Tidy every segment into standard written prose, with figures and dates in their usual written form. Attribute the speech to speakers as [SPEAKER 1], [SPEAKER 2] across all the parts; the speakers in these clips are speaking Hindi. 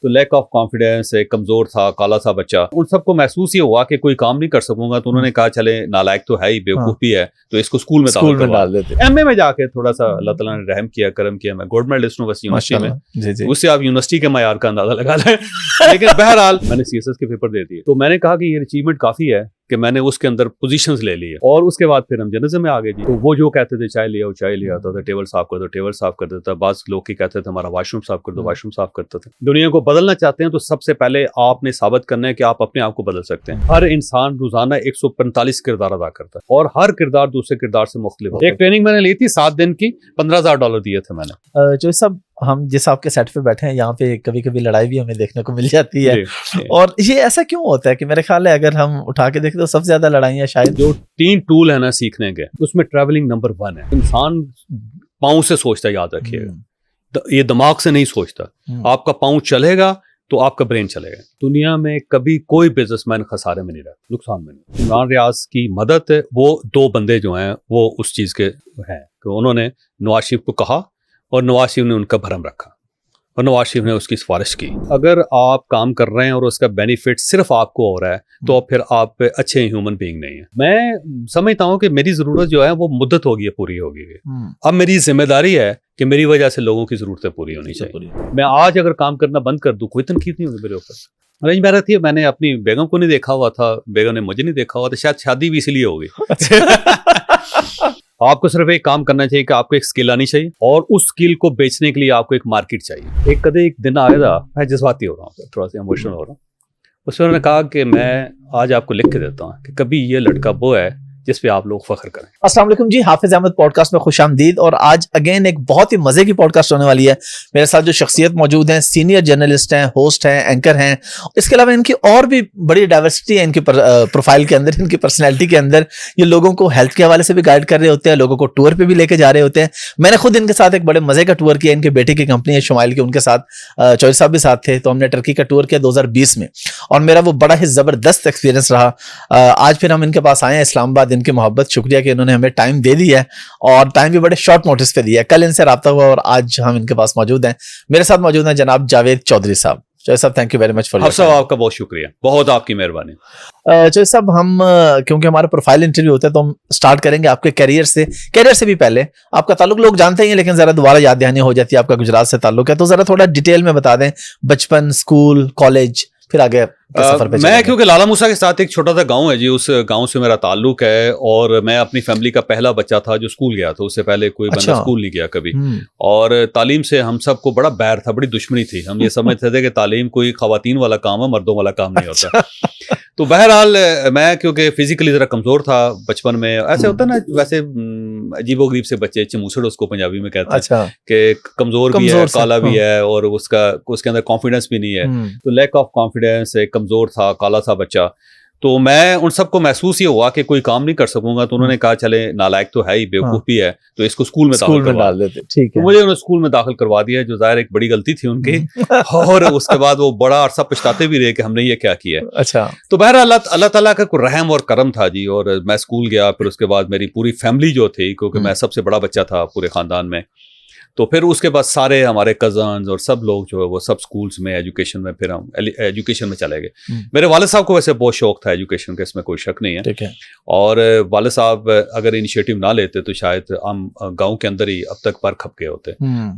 [SPEAKER 1] तो लैक ऑफ कॉन्फिडेंस, एक कमजोर था, काला सा बच्चा, उन सबको महसूस ये हुआ कि कोई काम नहीं कर सकूंगा, तो उन्होंने कहा चले नालायक तो है ही, बेवकूफ भी है, तो इसको स्कूल में डाल देते। एमए में जाके थोड़ा सा अल्लाह ताला ने रहम किया, करम किया, मैं गोल्ड मेडलिस्ट हूँ बस यूनिवर्सिटी में, उससे आप यूनिवर्सिटी के मयार का अंदाजा लगा लें। लेकिन बहरहाल मैंने सीएसएस के पेपर दे दिए, तो मैंने कहा कि ये अचीवमेंट काफी है कि मैंने उसके अंदर पोजीशंस ले ली है। और उसके बाद फिर हम जर्नलिज्म में आ गए जी। तो वो जो कहते थे चाय लिया, वो चाय ले आता था, टेबल साफ कर दो, टेबल साफ कर देता, बाज लोग की कहते थे हमारा वॉशरूम साफ कर दो, वॉशरूम साफ करते थे। दुनिया को बदलना चाहते हैं तो सबसे पहले आपने साबित करना है कि आप अपने आप को बदल सकते हैं। हर इंसान रोजाना 145 किरदार अदा करता है और हर किरदार दूसरे किरदार से मुख्तलिफ है। एक ट्रेनिंग मैंने ली थी 7 दिन की, $15,000 दिए थे मैंने।
[SPEAKER 2] जो सब हम जिस आपके सेट पे बैठे हैं यहाँ पे कभी कभी लड़ाई भी हमें देखने को मिल जाती है। और ये ऐसा क्यों होता है कि मेरे ख्याल है अगर हम उठा के देखें तो सबसे ज्यादा लड़ाइयाँ शायद
[SPEAKER 1] जो 3 टूल है ना सीखने के, उसमें ट्रैवलिंग नंबर 1 है। इंसान पाँव से सोचता है, याद रखिएगा, ये दिमाग से नहीं सोचता। आपका पाँव चलेगा तो आपका ब्रेन चलेगा। दुनिया में कभी कोई बिजनेसमैन खसारे में नहीं रहा, नुकसान में नहीं। इमरान रियाज की मदद है, वो 2 बंदे जो हैं वो उस चीज के हैं कि उन्होंने नवाज शरीफ को कहा और नवाज शरीफ ने उनका भरम रखा और नवाज शरीफ ने उसकी सिफारिश की। अगर आप काम कर रहे हैं और उसका बेनिफिट सिर्फ आपको हो रहा है तो फिर आप अच्छे ह्यूमन बीइंग नहीं है। मैं समझता हूँ कि मेरी जरूरत जो है वो मुद्दत होगी है, पूरी होगी। अब मेरी जिम्मेदारी है कि मेरी वजह से लोगों की जरूरतें पूरी होनी चाहिए। मैं आज अगर काम करना बंद कर दूं, कोई तनकीद नहीं होगी मेरे ऊपर। अरेंज मैरिज थी, मैंने अपनी बेगम को नहीं देखा हुआ था, बेगम ने मुझे नहीं देखा हुआ था, शायद शादी भी इसलिए होगी। आपको सिर्फ एक काम करना चाहिए कि आपको एक स्किल आनी चाहिए और उस स्किल को बेचने के लिए आपको एक मार्केट चाहिए। एक दिन आया था, मैं जज्बाती हो रहा हूँ, थोड़ा सा इमोशनल हो रहा हूँ, उसमें उन्होंने कहा कि मैं आज आपको लिख के देता हूँ कि कभी ये लड़का वो है जिस पे आप लोग फख्र करें।
[SPEAKER 2] अस्सलाम वालेकुम जी, हाफिज अहमद पॉडकास्ट में खुशामदीद। और आज अगेन एक बहुत ही मजे की पॉडकास्ट होने वाली है। मेरे साथ जो शख्सियत मौजूद हैं, सीनियर जर्नलिस्ट हैं, होस्ट हैं, एंकर हैं, इसके अलावा इनकी और भी बड़ी डाइवर्सिटी है इनकी प्रोफाइल के अंदर, इनकी पर्सनैलिटी के अंदर। ये लोगों को हेल्थ के हवाले से भी गाइड कर रहे होते हैं, लोगों को टूर पे भी लेके जा रहे होते हैं। मैंने खुद इनके साथ एक बड़े मजे का टूर किया, इनके बेटे की कंपनी है शुमाइल की, उनके साथ चौधरी साहब भी साथ थे, तो हमने टर्की का टूर किया 2020 में और मेरा वो बड़ा ही जबरदस्त एक्सपीरियंस रहा। आज फिर हम इनके पास आए हैं इस्लामाबाद। इनकी मोहब्बत, शुक्रिया कि इन्होंने हमें टाइम दे दिया है और टाइम भी बड़े शॉर्ट नोटिस पे दिया है। कल इनसे राब्ता हुआ और आज हम इनके पास मौजूद हैं। मेरे साथ मौजूद हैं जनाब जावेद चौधरी साहब। चौधरी साहब, thank you very much for your time.
[SPEAKER 1] आपका बहुत शुक्रिया, बहुत आपकी मेहरबानी।
[SPEAKER 2] चौधरी साहब, हम क्योंकि हमारा प्रोफाइल इंटरव्यू होता है तो हम स्टार्ट करेंगे आपके कैरियर से। कैरियर से भी पहले आपका ताल्लुक लोग जानते ही हैं, लेकिन जरा दोबारा याद दहानी हो जाती है। आपका गुजरात से ताल्लुक है, तो जरा थोड़ा डिटेल में बता दें, बचपन, स्कूल, कॉलेज, फिर आगे सफर पे।
[SPEAKER 1] मैं क्योंकि लाला मूसा के साथ एक छोटा सा गांव है जी, उस गांव से मेरा ताल्लुक है और मैं अपनी फैमिली का पहला बच्चा था जो स्कूल गया था। उससे पहले कोई बंदा स्कूल नहीं गया कभी। और तालीम से हम सबको बड़ा बैर था, बड़ी दुश्मनी थी। हम ये समझते थे कि तालीम कोई खवातीन वाला काम है, मर्दों वाला काम नहीं होता। तो बहरहाल मैं क्योंकि फिजिकली जरा कमजोर था बचपन में, ऐसे होता है ना, वैसे अजीबोगरीब से बच्चे, चमूसड़ उसको पंजाबी में कहते हैं कि कमजोर भी है, काला भी है और उसके अंदर कॉन्फिडेंस भी नहीं है। तो लैक ऑफ कॉन्फिडेंस, एक कमजोर था, काला सा बच्चा, तो मैं उन सबको महसूस ये हुआ कि कोई काम नहीं कर सकूंगा, तो उन्होंने कहा चले नालायक तो है ही, बेवकूफ भी है, तो इसको स्कूल में डाल देते। ठीक है, मुझे उन्होंने स्कूल में दाखिल करवा दिया, जो जाहिर एक बड़ी गलती थी उनकी। और उसके बाद वो बड़ा अरसा पछताते भी रहे कि हमने ये क्या किया।
[SPEAKER 2] अच्छा,
[SPEAKER 1] तो बहरहाल अल्लाह ताला का कोई रहम और करम था जी। और मैं स्कूल गया, फिर उसके बाद मेरी पूरी फैमिली जो थी, क्योंकि मैं सबसे बड़ा बच्चा था पूरे खानदान में, तो फिर उसके बाद सारे हमारे कजन्स और सब लोग जो है वो सब स्कूल्स में, एजुकेशन में, फिर हम एजुकेशन में चले गए। मेरे वालिद साहब को वैसे बहुत शौक था एजुकेशन का, इसमें कोई शक नहीं है।
[SPEAKER 2] ठीक है।
[SPEAKER 1] और वालिद साहब अगर इनिशिएटिव ना लेते तो शायद हम गांव के अंदर ही अब तक पर खप गए होते।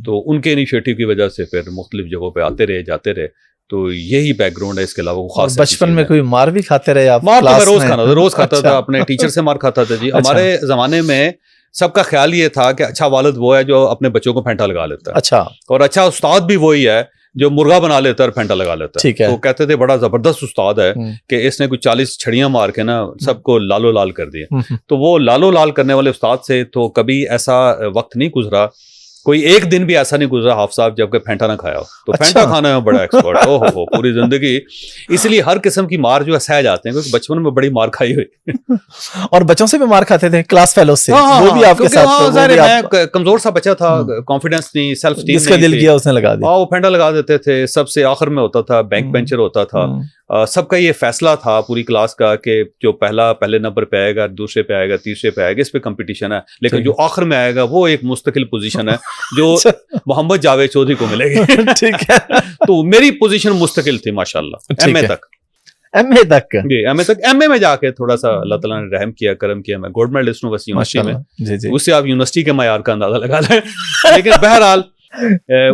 [SPEAKER 1] तो उनके इनिशिएटिव की वजह से फिर मुख्तलिफ जगहों पर आते रहे, जाते रहे। तो यही बैकग्राउंड है। इसके अलावा खास
[SPEAKER 2] बचपन में कोई मार भी खाते रहे आप?
[SPEAKER 1] मार तो मैं रोज खाता था, अपने टीचर से मार खाता था जी। हमारे जमाने में सबका ख्याल ये था कि अच्छा वालिद वो है जो अपने बच्चों को फेंटा लगा लेता है। अच्छा, और अच्छा उस्ताद भी वही है जो मुर्गा बना लेता है और फेंटा लगा लेता है। ठीक है। तो कहते थे बड़ा जबरदस्त उस्ताद है कि इसने कुछ 40 छड़ियां मार के ना सबको लालो लाल कर दिया। तो वो लालो लाल करने वाले उस्ताद से तो कभी ऐसा वक्त नहीं गुजरा, कोई एक दिन भी ऐसा नहीं गुजरा हाफ साहब जब के फेंटा ना खाया हो। तो फेंटा खाने में बड़ा एक्सपर्ट हो पूरी जिंदगी। इसलिए हर किस्म की मार जो है सह जाते हैं, क्योंकि बचपन में बड़ी मार खाई हुई।
[SPEAKER 2] और बच्चों से भी मार खाते थे, क्लास फेलो से। वो भी आपके साथ?
[SPEAKER 1] मैं कमजोर सा बच्चा था, कॉन्फिडेंस नहीं, सेल्फ
[SPEAKER 2] जिसका दिल किया उसने लगा दिया।
[SPEAKER 1] वो फेंटा लगा देते थे। सबसे आखिर में होता था, बैंक बेंचर होता था सबका ये फैसला था पूरी क्लास का कि जो पहले नंबर पे आएगा, दूसरे पे आएगा, तीसरे पे आएगा, इस पे कंपटीशन है, लेकिन जो आखिर में आएगा वो एक मुस्तकिल पोजीशन है जो मोहम्मद जावेद चौधरी को मिलेगी। ठीक है। तो मेरी पोजीशन मुस्तकिल थी माशाल्लाह, एमए तक जी, एमए में जाके थोड़ा सा अल्लाह ताला ने रहम किया, करम किया, मैं गोल्ड मेडलिस्ट हूँ बस यूनिवर्सिटी में। उससे आप यूनिवर्सिटी के मयार का अंदाजा लगा लें। लेकिन बहरहाल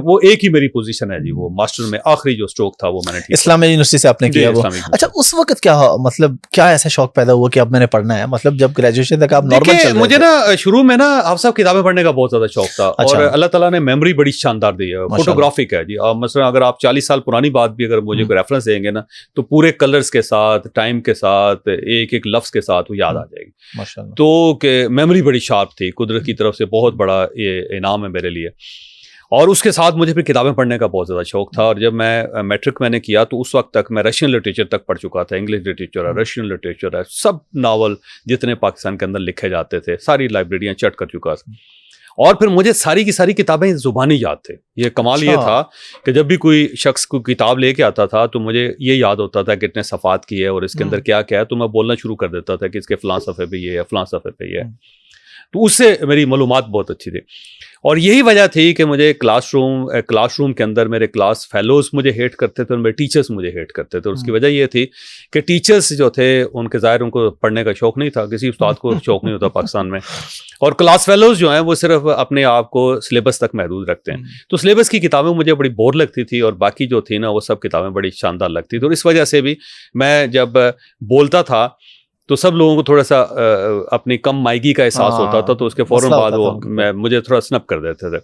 [SPEAKER 1] वो एक ही मेरी पोजीशन है जी, वो मास्टर में आखिरी जो स्ट्रोक था वो मैंने
[SPEAKER 2] इस्लामिक यूनिवर्सिटी से आपने किया वो। अच्छा, उस वक्त क्या ऐसा शौक पैदा हुआ कि अब मैंने पढ़ना है, मतलब जब ग्रेजुएशन तक आप नॉर्मल चल रहे थे?
[SPEAKER 1] मुझे ना शुरू में ना आप सब किताबें पढ़ने का बहुत ज्यादा शौक था। और अल्लाह ताला ने मेमोरी बड़ी शानदार दी है, फोटोग्राफिक है जी। मसलन अगर आप 40 साल पुरानी बात भी अगर मुझे कोई रेफरेंस देंगे ना, तो पूरे कलर्स के साथ, टाइम के साथ, एक एक लफ्ज के साथ वो याद आ जाएगी। तो मेमोरी बड़ी शार्प थी, कुदरत की तरफ से बहुत बड़ा ये इनाम है मेरे लिए। और उसके साथ मुझे फिर किताबें पढ़ने का बहुत ज़्यादा शौक था। और जब मैं मैट्रिक मैंने किया तो उस वक्त तक मैं रशियन लिटरेचर तक पढ़ चुका था, इंग्लिश लिटरेचर है, रशियन लिटरेचर है, सब नावल जितने पाकिस्तान के अंदर लिखे जाते थे सारी लाइब्रेरियाँ चट कर चुका था। और फिर मुझे सारी की सारी किताबें ज़ुबानी याद थे। ये कमाल ये था कि जब भी कोई शख्स को किताब लेके आता था तो मुझे ये याद होता था कितने सफ़ात की है और इसके अंदर क्या क्या है, तो मैं बोलना शुरू कर देता था कि इसके फ़लाँ सफ़े पे ये है, फ़लाँ सफ़े पे ये है। तो उससे मेरी मालूमात बहुत अच्छी थी। और यही वजह थी कि मुझे क्लासरूम के अंदर मेरे क्लास फेलोज मुझे हेट करते थे और मेरे टीचर्स मुझे हेट करते थे। और उसकी वजह ये थी कि टीचर्स जो थे उनके ज़ाहिर उनको पढ़ने का शौक नहीं था, किसी उस्ताद को शौक नहीं होता पाकिस्तान में। और क्लास फेलोज जो हैं वो सिर्फ अपने आप को सिलेबस तक महदूद रखते हैं। तो सिलेबस की किताबें मुझे बड़ी बोर लगती थी और बाकी जो थी ना वो सब किताबें बड़ी शानदार लगती थी। और इस वजह से भी मैं जब बोलता था तो सब लोगों को थोड़ा सा अपनी कम मायगी का एहसास होता था, तो उसके फौरन बाद वो मुझे थोड़ा स्नप कर देते थे।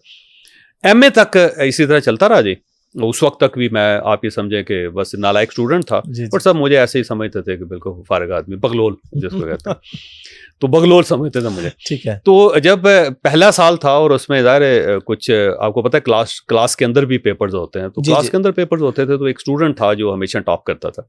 [SPEAKER 1] एमए तक इसी तरह चलता रहा जी। उस वक्त तक भी मैं आप ये समझे कि बस नालायक स्टूडेंट था और सब मुझे ऐसे ही समझते थे कि बिल्कुल फारिग आदमी, बगलोल जिसको कहते हैं, तो बगलोल समझते थे मुझे।
[SPEAKER 2] ठीक है।
[SPEAKER 1] तो जब पहला साल था और उसमें ज़ाहिर कुछ आपको पता है क्लास के अंदर भी पेपर्स होते हैं, तो क्लास के अंदर पेपर्स होते थे, तो एक स्टूडेंट था जो हमेशा टॉप करता था,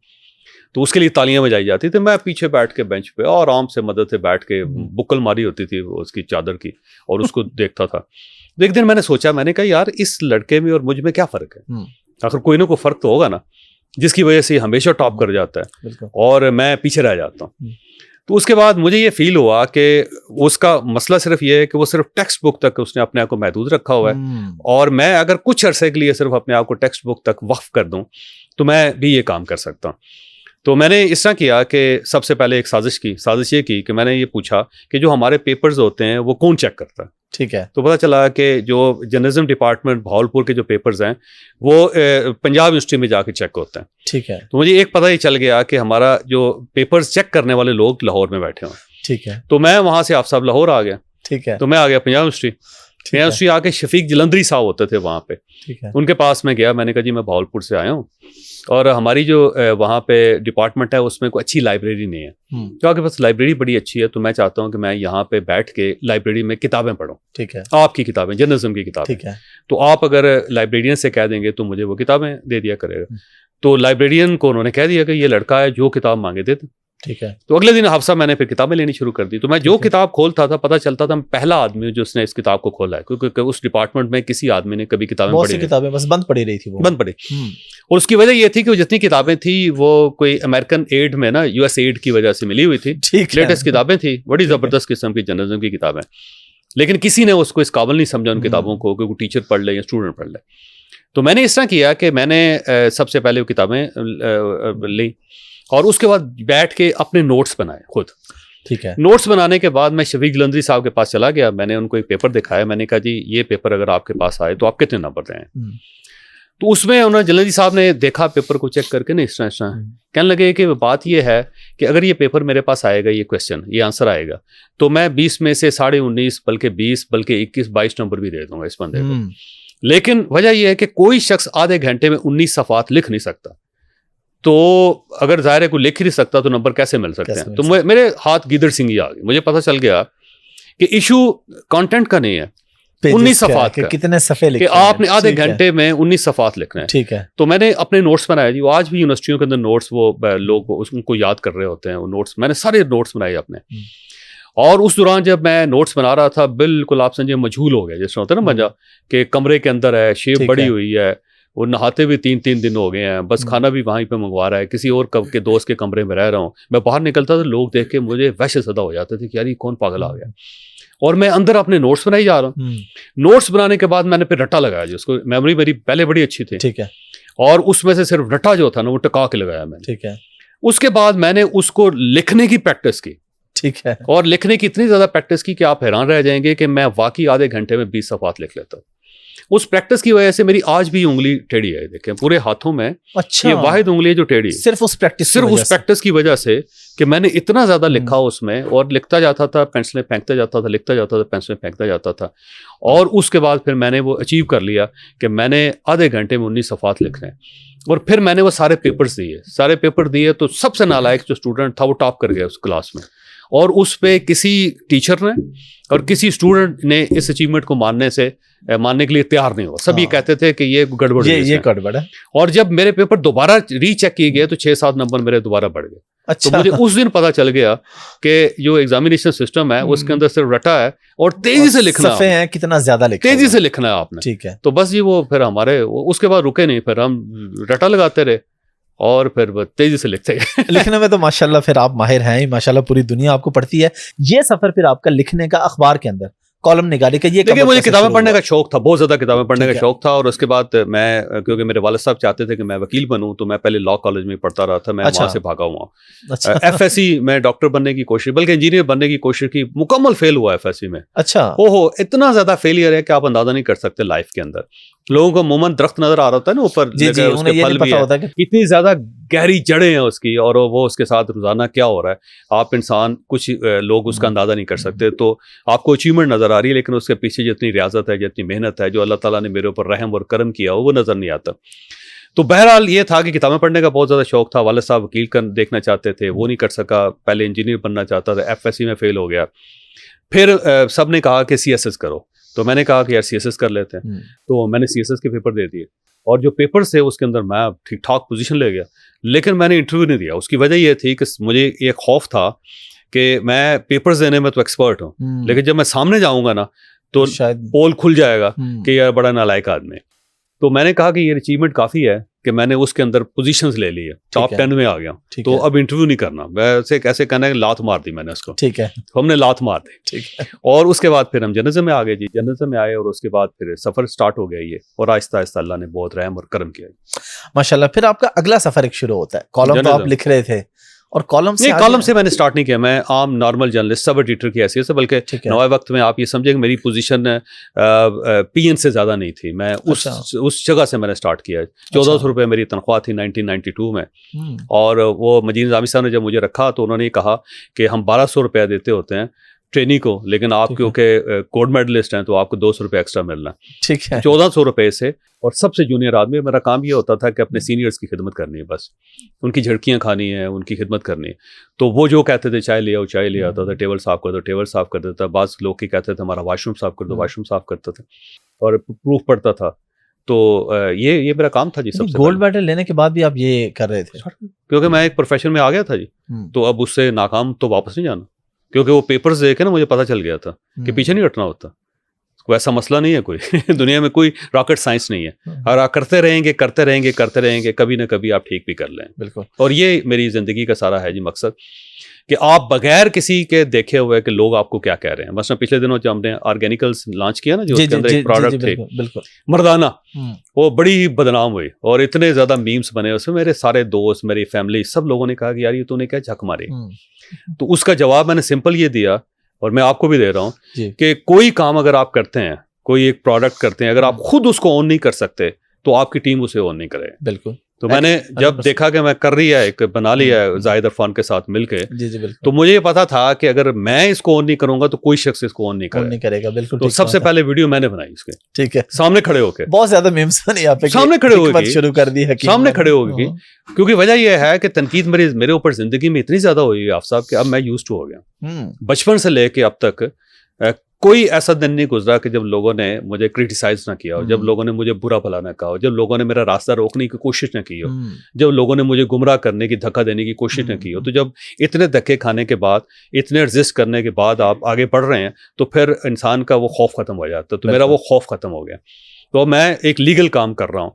[SPEAKER 1] तो उसके लिए तालियां बजाई जाती थी। मैं पीछे बैठ के बेंच पे और आराम से मदद से बैठ के बुक्कल मारी होती थी उसकी चादर की और उसको देखता था। तो एक दिन मैंने सोचा, मैंने कहा यार इस लड़के में और मुझ में क्या फ़र्क है, आखिर कोई ना कोई फ़र्क तो होगा ना, जिसकी वजह से हमेशा टॉप कर जाता है और मैं पीछे रह जाता हूँ। तो उसके बाद मुझे ये फील हुआ कि उसका मसला सिर्फ ये है कि वो सिर्फ टेक्स्ट बुक तक उसने अपने आप को महदूद रखा हुआ है, और मैं अगर कुछ अरसे के लिए सिर्फ अपने आप को टेक्स्ट बुक तक वक्फ कर दूँ तो मैं भी ये काम कर सकता हूँ। तो मैंने इस तरह किया कि सबसे पहले एक साजिश ये की कि मैंने ये पूछा कि जो हमारे पेपर्स होते हैं वो कौन चेक करता है।
[SPEAKER 2] ठीक है।
[SPEAKER 1] तो पता चला कि जो जर्नलिज्म डिपार्टमेंट भावलपुर के जो पेपर्स हैं वो पंजाब यूनिवर्सिटी में जाके चेक होते हैं।
[SPEAKER 2] ठीक है।
[SPEAKER 1] तो मुझे एक पता ही चल गया कि हमारा जो पेपर्स चेक करने वाले लोग लाहौर में बैठे हुए।
[SPEAKER 2] ठीक है।
[SPEAKER 1] तो मैं वहाँ से आप साहब लाहौर आ गया।
[SPEAKER 2] ठीक है।
[SPEAKER 1] तो मैं आ गया पंजाब यूनिवर्सिटी आके शफीक जलंधरी साहब होते थे वहाँ पे।
[SPEAKER 2] ठीक है।
[SPEAKER 1] उनके पास में गया, मैंने कहा जी मैं भावलपुर से आया हूँ और हमारी जो वहाँ पे डिपार्टमेंट है उसमें कोई अच्छी लाइब्रेरी नहीं है, तो आपके पास लाइब्रेरी बड़ी अच्छी है, तो मैं चाहता हूँ कि मैं यहाँ पे बैठ के लाइब्रेरी में किताबें पढूं।
[SPEAKER 2] ठीक है।
[SPEAKER 1] आपकी किताबें, जर्नलिज्म की किताबें।
[SPEAKER 2] ठीक है। तो
[SPEAKER 1] आप अगर लाइब्रेरियन से कह देंगे तो मुझे वो किताबें दे दिया करेगा। तो लाइब्रेरियन को उन्होंने कह दिया कि ये लड़का है, जो किताब मांगे दे।
[SPEAKER 2] ठीक है।
[SPEAKER 1] तो अगले दिन हफ्सा मैंने फिर किताबें लेनी शुरू कर दी। तो मैं जो किताब खोलता था पता चलता था मैं पहला आदमी हूँ जो उसने इस किताब को खोला है, क्योंकि उस डिपार्टमेंट में किसी आदमी ने कभी किताबें पढ़ी नहीं।
[SPEAKER 2] किताबें बस बंद पड़ी रही थी, वो बंद पड़ी।
[SPEAKER 1] और उसकी वजह ये थी कि जितनी किताबें थी वो कोई अमेरिकन एड में ना, यूएस एड की वजह से मिली हुई थी। लेटेस्ट किताबें थी, बड़ी जबरदस्त किस्म की जर्नलिज्म की किताबें, लेकिन किसी ने उसको इस काबिल नहीं समझा उन किताबों को कि वो टीचर पढ़ ले या स्टूडेंट पढ़ ले। तो मैंने इस तरह किया कि मैंने सबसे पहले वो किताबें ली और उसके बाद बैठ के अपने नोट्स बनाए खुद।
[SPEAKER 2] ठीक है।
[SPEAKER 1] नोट्स बनाने के बाद मैं शफीक जलंधरी साहब के पास चला गया। मैंने उनको एक पेपर दिखाया, मैंने कहा जी ये पेपर अगर आपके पास आए तो आप कितने नंबर दें। तो उसमें उन्होंने जलंधरी साहब ने देखा पेपर को चेक करके ना, इस तरह कहने लगे कि बात ये है कि अगर ये पेपर मेरे पास आएगा, ये क्वेश्चन, ये आंसर आएगा, तो मैं 20 में से 19.5 बल्कि 20 बल्कि 21-22 नंबर भी दे दूंगा इस बंदे को। लेकिन वजह यह है कि कोई शख्स आधे घंटे में 19 सफ़ात लिख नहीं सकता, तो अगर ज़ाहिर है कोई लिख ही नहीं सकता तो नंबर कैसे मिल सकते हैं। तो मेरे हाथ गिदड़ सिंह ही आ गए। मुझे पता चल गया कि इशू कंटेंट का नहीं है, 19 सफ़ात का,
[SPEAKER 2] कितने सफ़े लिखे
[SPEAKER 1] कि आपने आधे घंटे में 19 सफ़ात लिखना है।
[SPEAKER 2] ठीक है।
[SPEAKER 1] तो मैंने अपने नोट्स बनाए जी। वो आज भी यूनिवर्सिटियों के अंदर नोट्स वो लोग उनको याद कर रहे होते हैं, वो नोट्स मैंने सारे नोट्स बनाए अपने। और उस दौरान जब मैं नोट्स बना रहा था बिल्कुल आप समझिए मजहूल हो गया, जैसे होता है ना मजा, कि कमरे के अंदर है, शेप बड़ी हुई है, वो नहाते भी 3-3 दिन हो गए हैं, बस खाना भी वहीं पे मंगवा रहा है, किसी और के दोस्त के कमरे में रह रहा हूँ। मैं बाहर निकलता था, लोग देख के मुझे वहशत ज़दा हो जाते थे कि यार ये कौन पागल आ गया। और मैं अंदर अपने नोट्स बनाई जा रहा हूँ। नोट्स बनाने के बाद मैंने फिर रट्टा लगाया, जिसको मेमोरी मेरी पहले बड़ी अच्छी थी,
[SPEAKER 2] ठीक है,
[SPEAKER 1] और उसमें से सिर्फ रट्टा जो था ना वो टका के लगाया मैंने।
[SPEAKER 2] ठीक है,
[SPEAKER 1] उसके बाद मैंने उसको लिखने की प्रैक्टिस की,
[SPEAKER 2] ठीक है,
[SPEAKER 1] और लिखने की इतनी ज़्यादा प्रैक्टिस की कि आप हैरान रह जाएंगे कि मैं वाकई आधे घंटे में 20 सफ़ात लिख लेता हूँ। उस प्रैक्टिस की वजह से मेरी आज भी उंगली टेढ़ी है, देखें पूरे हाथों में।
[SPEAKER 2] अच्छा,
[SPEAKER 1] ये वाहिद उंगली है जो टेढ़ी है,
[SPEAKER 2] सिर्फ उस प्रैक्टिस
[SPEAKER 1] की वजह से कि मैंने इतना ज़्यादा लिखा उसमें, और लिखता जाता था, पेंसिलें फेंकता जाता था, लिखता जाता था, पेंसिलें फेंकता जाता था। और उसके बाद फिर मैंने वो अचीव कर लिया कि मैंने आधे घंटे में 19 सफ़ात लिखने हैं। और फिर मैंने वो सारे पेपर दिए तो सबसे नालायक जो स्टूडेंट था वो टॉप कर गया उस क्लास में। और उस पे किसी टीचर ने और किसी स्टूडेंट ने इस अचीवमेंट को मानने के लिए तैयार नहीं हुआ। सब ये कहते थे कि ये गड़बड़ है। और जब मेरे पेपर दोबारा रीचेक किए गए तो 6-7 नंबर मेरे दोबारा बढ़ गए।
[SPEAKER 2] अच्छा।
[SPEAKER 1] तो मुझे उस दिन पता चल गया कि जो एग्जामिनेशन सिस्टम है उसके अंदर सिर्फ रटा है और तेजी से लिखना है,
[SPEAKER 2] कितना ज्यादा लिखना
[SPEAKER 1] तेजी से लिखना है आपने।
[SPEAKER 2] ठीक है।
[SPEAKER 1] तो बस जी वो फिर हमारे उसके बाद रुके नहीं, फिर हम रटा लगाते रहे और फिर तेजी से लिखते गए।
[SPEAKER 2] लिखने में तो माशाल्लाह फिर आप माहिर हैं ही, माशाल्लाह पूरी दुनिया आपको पढ़ती है। ये सफर फिर आपका लिखने का अखबार के अंदर कॉलम निकाली का, ये
[SPEAKER 1] देखिए मुझे किताबें पढ़ने का शौक था, बहुत ज़्यादा किताबें पढ़ने का शौक था। और उसके बाद मैं, क्योंकि मेरे वालिद साहब चाहते थे कि मैं वकील बनूं, तो मैं पहले लॉ कॉलेज में पढ़ता रहा था। मैं वहाँ से भागा हुआ।
[SPEAKER 2] अच्छा।
[SPEAKER 1] FSC में डॉक्टर बनने की कोशिश, बल्कि इंजीनियर बनने की कोशिश की, मुकम्मल फेल हुआ FSC में।
[SPEAKER 2] अच्छा।
[SPEAKER 1] ओहो, इतना ज़्यादा फेलियर है कि आप अंदाजा नहीं कर सकते लाइफ के अंदर। लोगों को मुमन दरख्त नजर आ रहा होता है ना ऊपर, उसके फल भी है, कितनी ज्यादा गहरी जड़ें हैं उसकी, और वो उसके साथ रोजाना क्या हो रहा है, आप इंसान कुछ लोग उसका अंदाजा नहीं कर सकते। तो आपको अचीवमेंट नजर आ रही है, लेकिन उसके पीछे जितनी रियाजत है, जितनी मेहनत है, जो अल्लाह ताला ने मेरे ऊपर रहम और करम किया वो नजर नहीं आता। तो बहरहाल ये था कि किताबें पढ़ने का बहुत ज़्यादा शौक था। वालिद साहब वकील देखना चाहते थे, वो नहीं कर सका। पहले इंजीनियर बनना चाहता था, FSC में फेल हो गया। फिर सब ने कहा कि CSS करो, तो मैंने कहा कि यार CSS कर लेते हैं। तो मैंने CSS के पेपर दे दिए, और जो पेपर थे उसके अंदर मैं ठीक ठाक पोजीशन ले गया, लेकिन मैंने इंटरव्यू नहीं दिया। उसकी वजह ये थी कि मुझे एक खौफ था कि मैं पेपर्स देने में तो एक्सपर्ट हूँ, लेकिन जब मैं सामने जाऊँगा ना तो शायद पोल खुल जाएगा कि यार बड़ा नालायक आदमी। तो मैंने कहा कि ये अचीवमेंट काफ़ी है कि मैंने उसके अंदर पोजीशंस ले ली है, टॉप 10 में आ गया। तो अब इंटरव्यू नहीं करना, वैसे कैसे कहना है, लात मार दी मैंने उसको। ठीक है। तो हमने लात मार दी। ठीक है। और उसके बाद फिर हम जर्नलिज्म में आ गए जी, जर्नलिज्म में आए, और उसके बाद फिर सफ़र स्टार्ट हो गया ये, और आहिस्ता आहिस्ता अल्लाह ने बहुत रहम और करम किया
[SPEAKER 2] माशाल्लाह। फिर आपका अगला सफ़र एक शुरू होता है। कॉलम तो आप लिख रहे थे, और कॉलम
[SPEAKER 1] से मैंने स्टार्ट नहीं किया। मैं आम नॉर्मल जर्नलिस्ट, सब एडिटर की हैसियत से, बल्कि नए वक्त में आप ये समझे कि मेरी पोजीशन PN से ज़्यादा नहीं थी। मैं उस जगह से मैंने स्टार्ट किया। 1400 रुपये मेरी तनख्वाह थी 1992 में। और वो मजीद निज़ामी साहब ने जब मुझे रखा तो उन्होंने कहा कि हम 1200 रुपया देते होते हैं ट्रेनी को, लेकिन आप क्योंकि गोल्ड मेडलिस्ट हैं तो आपको 200 रुपये एक्स्ट्रा मिलना। ठीक है। 1400 रुपये से, और सबसे जूनियर आदमी, मेरा काम ये होता था कि अपने सीनियर्स की खिदमत करनी है, बस उनकी झड़कियाँ खानी है, उनकी खिदमत करनी है। तो वो जो कहते थे चाय ले आओ, चाय ले आता था, टेबल साफ कर दो, टेबल साफ कर देता। बाज़ लोग की कहते थे हमारा वाशरूम साफ कर दो, वाशरूम साफ करता था, और प्रूफ पढ़ता था। तो ये मेरा काम था जी। सबसे
[SPEAKER 2] गोल्ड मेडल लेने के बाद भी आप ये कर रहे थे?
[SPEAKER 1] क्योंकि मैं एक प्रोफेशन में आ गया था जी, तो अब उससे नाकाम तो वापस नहीं जाना, क्योंकि वो पेपर्स देखे ना मुझे पता चल गया था कि पीछे नहीं हटना होता। वैसा मसला नहीं है कोई दुनिया में कोई रॉकेट साइंस नहीं है, और आप करते रहेंगे, कभी ना कभी आप ठीक भी कर लें। बिल्कुल। और ये मेरी ज़िंदगी का सारा है जी मकसद, कि आप बगैर किसी के देखे हुए कि लोग आपको क्या कह रहे हैं। बस पिछले दिनों जब हमने ऑर्गेनिकल्स लॉन्च किया ना, जो उसके अंदर एक प्रोडक्ट थे मर्दाना, वो बड़ी ही बदनाम हुई और इतने ज़्यादा मीम्स बने उसमें। मेरे सारे दोस्त, मेरी फैमिली, सब लोगों ने कहा कि यार ये तूने क्या झक मारी। तो उसका जवाब मैंने सिंपल ये दिया, और मैं आपको भी दे रहा हूँ, कि कोई काम अगर आप करते हैं, कोई एक प्रोडक्ट करते हैं, अगर आप खुद उसको ऑन नहीं कर सकते तो आपकी टीम उसे ऑन नहीं करेगी। बिल्कुल। तो मैंने जब देखा कि मैं कर रही है, एक बना लिया है जाहिद अरफान के साथ मिलके, तो मुझे ये पता था कि अगर मैं इसको ऑन नहीं करूंगा तो कोई शख्स इसको ऑन नहीं करेगा। बिल्कुल। तो सबसे पहले वीडियो मैंने बनाई इसके, ठीक है, सामने खड़े होके। बहुत ज्यादा मीम्स बने यहाँ पे, सामने खड़े होके शुरू कर दी है, सामने खड़े होके, क्योंकि वजह यह है कि तनकीद मेरे ऊपर जिंदगी में इतनी ज्यादा हुई है आप साहब कि अब मैं यूज्ड टू हो गया। बचपन से लेके अब तक कोई ऐसा दिन नहीं गुजरा कि जब लोगों ने मुझे क्रिटिसाइज ना किया हो, जब लोगों ने मुझे बुरा भला ना कहा हो, जब लोगों ने मेरा रास्ता रोकने की कोशिश ना की हो, जब लोगों ने मुझे गुमराह करने की, धक्का देने की कोशिश ना की हो। तो जब इतने धक्के खाने के बाद, इतने एडजस्ट करने के बाद आप आगे बढ़ रहे हैं, तो फिर इंसान का वो खौफ खत्म हो जाता है। तो मेरा वो खौफ खत्म हो गया। तो मैं एक लीगल काम कर रहा हूँ,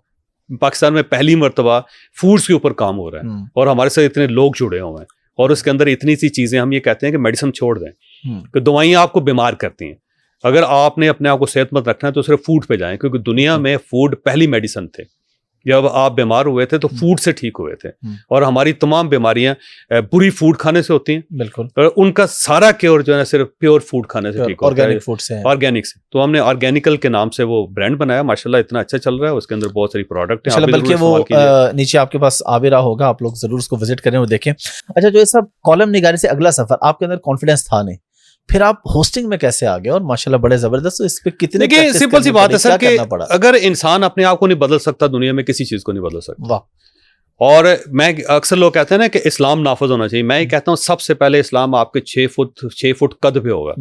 [SPEAKER 1] पाकिस्तान में पहली मर्तबा फूड्स के ऊपर काम हो रहा है और हमारे साथ इतने लोग जुड़े हुए हैं और उसके अंदर इतनी सी चीज़ें, हम ये कहते हैं कि मेडिसिन छोड़ दें कि दवाइयाँ आपको बीमार करती हैं। अगर आपने अपने आप को सेहतमंद रखना है तो सिर्फ फूड पे जाएं, क्योंकि दुनिया में फूड पहली मेडिसिन थे। जब आप बीमार हुए थे तो फूड से ठीक हुए थे और हमारी तमाम बीमारियां बुरी फूड खाने से होती हैं।
[SPEAKER 2] बिल्कुल।
[SPEAKER 1] और उनका सारा क्योर जो है सिर्फ प्योर फूड खाने से ठीक होता है,
[SPEAKER 2] ऑर्गेनिक फूड से,
[SPEAKER 1] ऑर्गेनिक से। तो हमने ऑर्गेनिकल के नाम से वो ब्रांड बनाया, माशाल्लाह इतना अच्छा चल रहा है, उसके अंदर बहुत सारी प्रोडक्ट हैं।
[SPEAKER 2] बल्कि वो नीचे आपके पास आ भी रहा होगा, आप लोग जरूर उसको विजिट करें और देखें। अच्छा, जो ये सब कॉलम निगारी से अगला सफर, आपके अंदर कॉन्फिडेंस था नहीं, फिर आप होस्टिंग में कैसे आ गए और माशाल्लाह बड़े जबरदस्त। तो इस पे कितने,
[SPEAKER 1] देखिए सिंपल सी बात है सर कि अगर इंसान अपने आप को नहीं बदल सकता, दुनिया में किसी चीज को नहीं बदल सकता।
[SPEAKER 2] वाह।
[SPEAKER 1] और मैं अक्सर लोग कहते हैं ना कि इस्लाम नाफज होना चाहिए, मैं ये कहता हूँ सबसे पहले इस्लाम आपके 6 फुट कद पे होगा।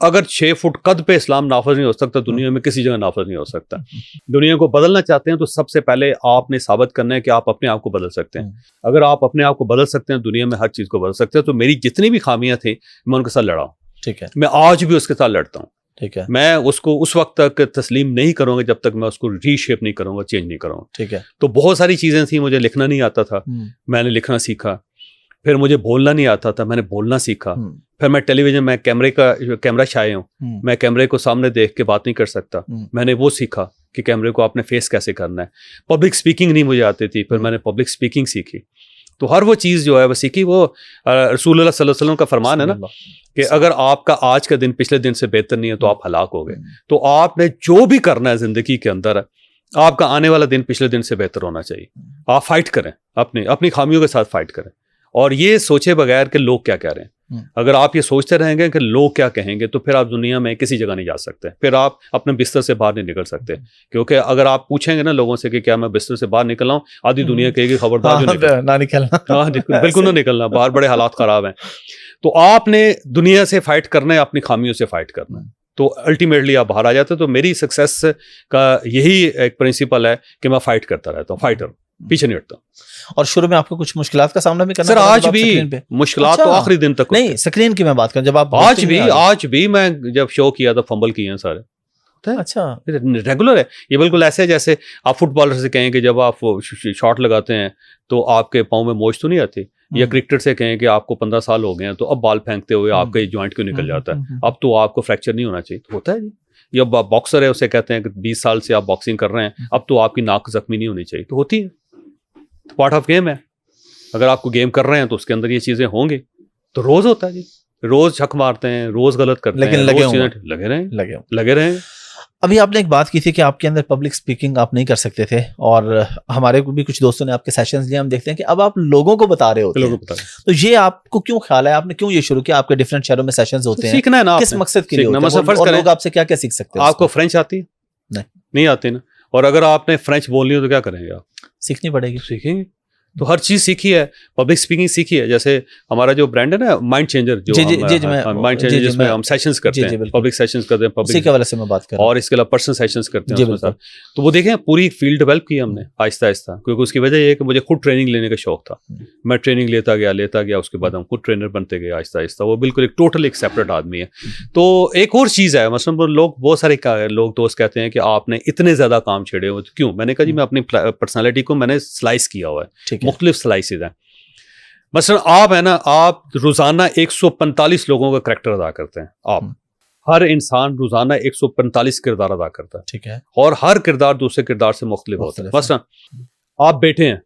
[SPEAKER 1] अगर 6 फुट कद पे इस्लाम नाफज नहीं हो सकता, दुनिया में किसी जगह नाफज नहीं हो सकता। दुनिया को बदलना चाहते हैं तो सबसे पहले आपने साबित करना है कि आप अपने आप को बदल सकते हैं। अगर आप अपने आप को बदल सकते हैं, दुनिया में हर चीज को बदल सकते हैं। तो मेरी जितनी भी खामियां थी मैं उनके साथ लड़ा हूं।
[SPEAKER 2] ठीक है।
[SPEAKER 1] मैं आज भी उसके साथ लड़ता हूँ।
[SPEAKER 2] ठीक है।
[SPEAKER 1] मैं उसको उस वक्त तक तस्लीम नहीं करूंगा जब तक मैं उसको रीशेप नहीं करूंगा, चेंज नहीं करूंगा।
[SPEAKER 2] ठीक है।
[SPEAKER 1] तो बहुत सारी चीजें थी, मुझे लिखना नहीं आता था, मैंने लिखना सीखा। फिर मुझे बोलना नहीं आता था, मैंने बोलना सीखा। फिर मैं टेलीविजन में कैमरा शाये हूँ, मैं कैमरे को सामने देख के बात नहीं कर सकता, मैंने वो सीखा कि कैमरे को आपने फेस कैसे करना है। पब्लिक स्पीकिंग नहीं मुझे आती थी, फिर मैंने पब्लिक स्पीकिंग सीखी। तो हर वो चीज़ जो है वो सीखी। वो रसूलुल्लाह सल्लल्लाहु अलैहि वसल्लम का फरमान है ना कि अगर आपका आज का दिन पिछले दिन से बेहतर नहीं है तो आप हलाक हो गए। तो आपने जो भी करना है जिंदगी के अंदर, आपका आने वाला दिन पिछले दिन से बेहतर होना चाहिए। आप फाइट करें, अपनी खामियों के साथ फाइट करें और ये सोचे बगैर कि लोग क्या कह रहे हैं। अगर आप ये सोचते रहेंगे कि लोग क्या कहेंगे तो फिर आप दुनिया में किसी जगह नहीं जा सकते, फिर आप अपने बिस्तर से बाहर नहीं निकल सकते। क्योंकि अगर आप पूछेंगे ना लोगों से कि क्या मैं बिस्तर से बाहर निकल हूँ, आधी दुनिया कहेगी खबरदार
[SPEAKER 2] ना निकलना।
[SPEAKER 1] हाँ बिल्कुल ना निकलना, बाहर बड़े हालात खराब हैं। तो आपने दुनिया से फाइट करना है, अपनी खामियों से फाइट करना है, तो अल्टीमेटली आप बाहर आ जाते हैं। तो मेरी सक्सेस का यही एक प्रिंसिपल है कि मैं फाइट करता रहता हूँ, फाइटर, पीछे नहीं हटता।
[SPEAKER 2] और शुरू में आपको कुछ मुश्किलात का सामना भी करना
[SPEAKER 1] सर? आज भी मुश्किलात तो आखिरी दिन तक
[SPEAKER 2] नहीं, स्क्रीन की मैं बात करूं, जब आप
[SPEAKER 1] आज भी मैं जब शो किया तो फंबल किए हैं सारे।
[SPEAKER 2] अच्छा,
[SPEAKER 1] रेगुलर है ये, बिल्कुल ऐसे जैसे आप फुटबॉलर से कहें कि जब आप शॉट लगाते हैं तो आपके पाँव में मोच तो नहीं आती, या क्रिकेटर से कहें कि आपको 15 साल हो गए हैं तो अब बॉल फेंकते हुए आपका जॉइंट क्यों निकल जाता है, अब तो आपको फ्रैक्चर नहीं होना चाहिए। तो होता है जी। या बॉक्सर है, उसे कहते हैं कि 20 साल से आप बॉक्सिंग कर रहे हैं, अब तो आपकी नाक जख्मी नहीं होनी चाहिए। तो होती है, पार्ट ऑफ गेम है। अगर आपको गेम कर रहे हैं तो उसके अंदर ये चीजें होंगी। तो रोज होता है जी, रोज छक मारते हैं, रोज गलत करते हैं, लगे रहे।
[SPEAKER 2] अभी आपने एक बात की थी कि आपके अंदर पब्लिक स्पीकिंग आप नहीं कर सकते थे, और हमारे को भी कुछ दोस्तों ने आपके सेशंस लिए, हम देखते हैं कि अब आप लोगों को बता रहे होते हैं। तो ये आपको क्यों ख्याल है, आपने क्यों ये शुरू किया? आपके डिफरेंट शहरों में सेशंस होते हैं, सीखना है ना, किस मकसद के लिए होते हैं, और लोग आपसे क्या क्या सीख सकते हैं?
[SPEAKER 1] आपको फ्रेंच आती है? नहीं आती ना। और अगर आपने फ्रेंच बोलनी हो तो क्या करेंगे आप?
[SPEAKER 2] सीखनी पड़ेगी।
[SPEAKER 1] सीखेंगे। तो हर चीज सीखी है, पब्लिक स्पीकिंग सीखी है। जैसे हमारा जो ब्रांड है ना माइंड चेंजर, जो माइंड चेंजर जिसमें हम सेशंस करते हैं, पब्लिक सेशंस करते हैं, पब्लिक के वाले से मैं बात कर रहा हूं, और इसके अलावा पर्सनल सेशंस करते हैं उसमें साथ। तो वो देखें पूरी फील्ड डेवलप की हमने आहिस्ता आहिस्ता, क्योंकि उसकी वजह ये है कि मुझे खुद ट्रेनिंग लेने का शौक था। मैं ट्रेनिंग लेता गया, उसके बाद हम खुद ट्रेनर बनते गए आहिस्ता आहिस्ता। वो बिल्कुल एक टोटल एक सेपरेट आदमी है। तो एक और चीज़ है, मतलब लोग बहुत सारे लोग दोस्त कहते हैं कि आपने इतने ज़्यादा काम छेड़े हुए, तो क्यों? मैंने कहा जी मैं अपनी पर्सनैलिटी को मैंने स्लाइस किया हुआ है, मुख्तलिफ स्लाइसेज हैं। मसलन आप है ना, आप रोजाना 145 लोगों का करैक्टर अदा करते हैं। आप हर इंसान रोजाना 145 किरदार अदा करता है, ठीक है, और हर किरदार दूसरे किरदार से मुख्तलिफ होता है। मसलन आप बेटे हैं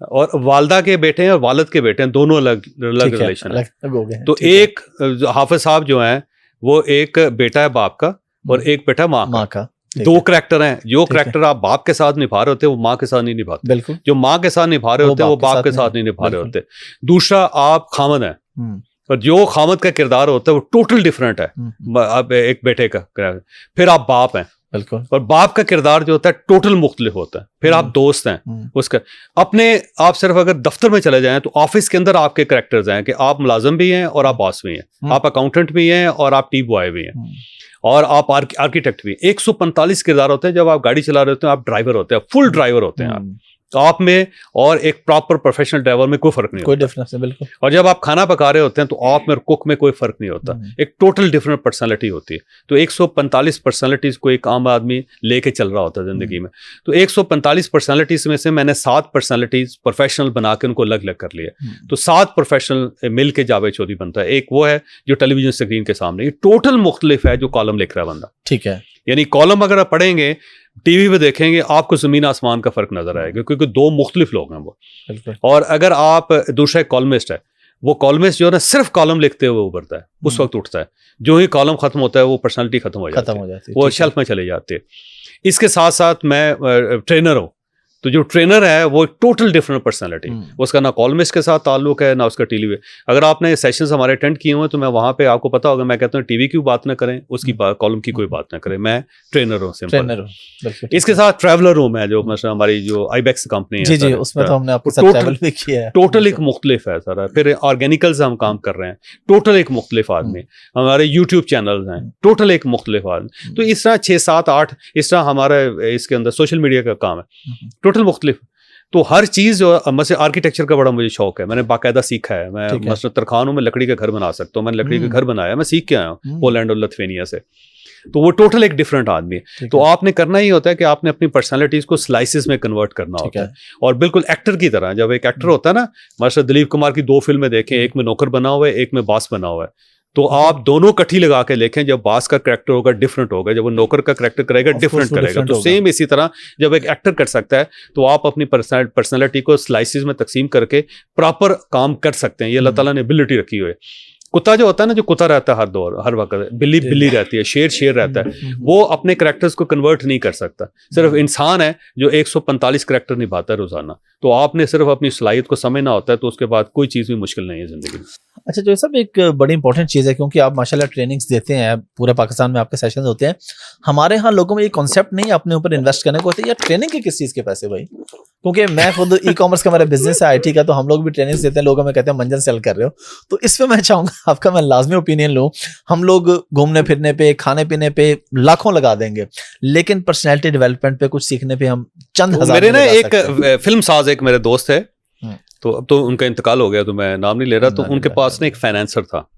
[SPEAKER 1] और वालदा के बेटे हैं और वालिद के बेटे हैं, दोनों अलग रिलेशन है। तो एक हाफिज साहब जो हैं वो एक बेटा है बाप का और एक बेटा माँ का। दो करैक्टर हैं। जो करैक्टर आप बाप के साथ निभा रहे होते हैं वो माँ के साथ नहीं निभाते, बिल्कुल। जो माँ के साथ निभा रहे होते हैं वो बाप के साथ नहीं निभा रहे होते। दूसरा, आप खामद हैं और जो खामद का किरदार होता है वो टोटल डिफरेंट है, अब एक बेटे का। फिर आप बाप हैं, बिल्कुल, और बाप का किरदार जो होता है टोटल मुख्तलिफ होता है। फिर आप दोस्त हैं उसका अपने। आप सिर्फ अगर दफ्तर में चले जाएं तो ऑफिस के अंदर आपके करैक्टर्स हैं कि आप मुलाजिम भी हैं और आप बॉस भी हैं, आप अकाउंटेंट भी हैं और आप टी बॉय भी हैं, और आप आर्किटेक्ट भी। 145 किरदार होते हैं। जब आप गाड़ी चला रहे होते हैं आप ड्राइवर होते हैं, फुल ड्राइवर होते हैं आप। आप में और एक प्रॉपर प्रोफेशनल ड्राइवर में कोई फर्क नहीं
[SPEAKER 2] कोई
[SPEAKER 1] होता।
[SPEAKER 2] डिफरेंस नहीं, बिल्कुल।
[SPEAKER 1] और जब आप खाना पका रहे होते हैं तो आप में और कुक में कोई फर्क नहीं होता, एक टोटल डिफरेंट पर्सनालिटी होती है। तो 145 पर्सनालिटीज को एक आम आदमी लेके चल रहा होता है जिंदगी में। तो 145 पर्सनालिटीज में से मैंने 7 पर्सनालिटीज प्रोफेशनल बना के उनको अलग अलग कर लिया। तो 7 प्रोफेशनल मिल के जावेद चौधरी बनता है। एक वो है जो टेलीविजन स्क्रीन के सामने, ये टोटल मुख्तलिफ है जो कॉलम लिख रहा है बंदा।
[SPEAKER 2] ठीक है।
[SPEAKER 1] यानी कॉलम अगर आप पढ़ेंगे, टीवी पे देखेंगे, आपको जमीन आसमान का फर्क नजर आएगा, क्योंकि 2 मुख्तलिफ लोग हैं वो।
[SPEAKER 2] बिल्कुल।
[SPEAKER 1] और अगर आप दूसरा एक कॉलमिस्ट है, वो कॉलमिस्ट जो है ना सिर्फ कॉलम लिखते हुए उभरता है, उस वक्त उठता है। जो ही कॉलम खत्म होता है वो पर्सनालिटी खत्म हो जाती है, वो शेल्फ में चले जाते हैं। इसके साथ साथ मैं ट्रेनर हूँ, तो जो ट्रेनर है वो टोटल डिफरेंट पर्सनालिटी, उसका ना कॉलमिस्ट के साथ ताल्लुक है ना उसका टीवी। अगर आपने सेशंस हमारे अटेंड किए हुए तो मैं वहाँ पे आपको पता होगा, मैं कहता हूँ टीवी की बात ना करें, उसकी कॉलम की कोई बात ना करें, मैं ट्रेनर हूँ, सिंपल। इसके साथ ट्रैवलर हूँ मैं, जो मतलब हमारी जो आईबेक्स कंपनी है,
[SPEAKER 2] जी जी, उसमें तो हमने आपके साथ ट्रैवल भी किया है।
[SPEAKER 1] टोटल एक मुख्तलिफ है सारा। फिर ऑर्गेनिकल्स हम काम कर रहे हैं, टोटल एक मुख्तलिफ आदमी। हमारे यूट्यूब चैनल्स हैं, टोटल एक मुख्तलिफ आदमी। तो इस तरह 6, 7, 8 इस तरह हमारा इसके अंदर सोशल मीडिया का काम है, टोटल मुख्तलिफ। तो हर चीज़ जो मतलब आर्किटेक्चर का बड़ा मुझे शौक है, मैंने बाकायदा सीखा है। मैं मतलब तरखानों में लकड़ी का घर बना सकता हूँ, मैंने लकड़ी का घर बनाया, मैं सीख के आया हूँ पोलैंड और लिथुआनिया से। तो वो टोटल एक डिफरेंट आदमी है। तो आपने करना ही होता है कि आपने अपनी पर्सनालिटीज को स्लाइसेस में कन्वर्ट करना होता है। और बिल्कुल एक्टर की तरह, जब एक एक्टर होता है ना, मास्टर दिलीप कुमार की 2 फिल्में देखें, एक में नौकर बना हुआ है, एक में बास बना हुआ है, तो आप दोनों कट्ठी लगा के देखें, जब बास का कैरेक्टर होगा डिफरेंट होगा, जब वो नौकर का कैरेक्टर करेगा डिफरेंट करेगा। तो सेम इसी तरह जब एक एक्टर कर सकता है तो आप अपनी पर्सनालिटी को स्लाइसेस में तकसीम करके प्रॉपर काम कर सकते हैं। ये अल्लाह ताला ने एबिलिटी रखी हुई है। कुत्ता जो होता है ना, जो कुत्ता रहता है हर दौर हर वक्त, बिल्ली बिल्ली रहती है, शेर रहता है, वो अपने कैरेक्टर्स को कन्वर्ट नहीं कर सकता। सिर्फ इंसान है जो 145 कैरेक्टर निभाता है रोजाना। तो आपने सिर्फ अपनी सलाहियत को समझना होता है, तो उसके बाद कोई चीज़ भी मुश्किल नहीं है जिंदगी में।
[SPEAKER 2] अच्छा, जो सब एक बड़ी इंपॉर्टेंट चीज़ है, क्योंकि आप माशाल्लाह ट्रेनिंग्स देते हैं, पूरे पाकिस्तान में आपके सेशंस होते हैं। हमारे यहाँ लोगों में ये कॉन्सेप्ट नहीं है अपने ऊपर इन्वेस्ट करने को, यार ट्रेनिंग के किस चीज़ के पैसे भाई? क्योंकि मैं खुद ई-कॉमर्स का मेरा बिजनेस है, IT का, तो हम लोग भी ट्रेनिंग्स देते हैं, लोगों में कहते हैं मंजन सेल कर रहे हो। तो इस पर मैं चाहूँगा आपका मैं लाजमी ओपिनियन लूँ। हम लोग घूमने फिरने पे, खाने पीने पे लाखों लगा देंगे, लेकिन पर्सनैलिटी डेवलपमेंट पे, कुछ सीखने पे हम चंद हजार।
[SPEAKER 1] मेरे ना एक फिल्म साज एक मेरे दोस्त है, तो अब तो उनका इंतकाल हो गया, तो मैं नाम नहीं ले रहा। तो उनके पास ना एक फाइनेंसर था।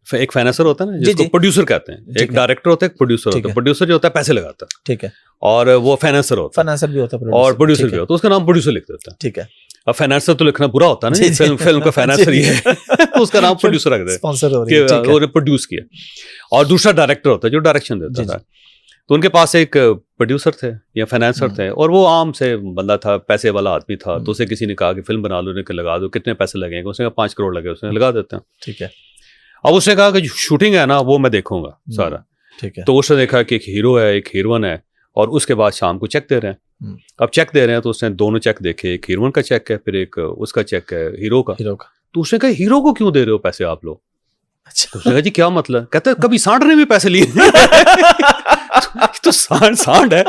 [SPEAKER 1] एक फाइनेंसर होता है ना जिसको प्रोड्यूसर कहते हैं, एक डायरेक्टर होता है, एक प्रोड्यूसर होता है। प्रोड्यूसर जो होता है पैसे लगाता है, ठीक है, और वो फाइनेंसर होता है, फाइनेंसर भी होता है और प्रोड्यूसर भी होता है, उसका नाम प्रोड्यूसर लिख देता है, ठीक है। अब फाइनेंसर तो लिखना बुरा होता है ना, फिल्म का फाइनेंसर ही है, तो उसका नाम प्रोड्यूसर रख देता है, वो प्रोड्यूस किया। और दूसरा डायरेक्टर होता है जो डायरेक्शन देता था। तो उनके पास एक प्रोड्यूसर थे या फाइनेंसर थे, और वो आम से बंदा था, पैसे वाला आदमी था। तो उसे किसी ने कहा कि फिल्म बना लो, लगा दो, कितने पैसे लगेंगे? उसने कहा 5 करोड़ लगे, उसने लगा देते हैं, ठीक है। अब उसने कहा कि शूटिंग है ना वो मैं देखूंगा सारा, ठीक है। तो उसने देखा कि एक हीरो है, एक हीरोइन है, और उसके बाद शाम को चेक दे रहे हैं। अब चेक दे रहे हैं तो उसने दोनों चेक देखे, एक हीरोइन का चेक है, फिर एक उसका चेक है हीरो का। तो उसने कहा हीरो को क्यों दे रहे हो पैसे आप लोग? अच्छा। तो उसने कहा जी क्या मतलब? कहते हैं कभी सांड ने भी पैसे लिए। तो सांड है,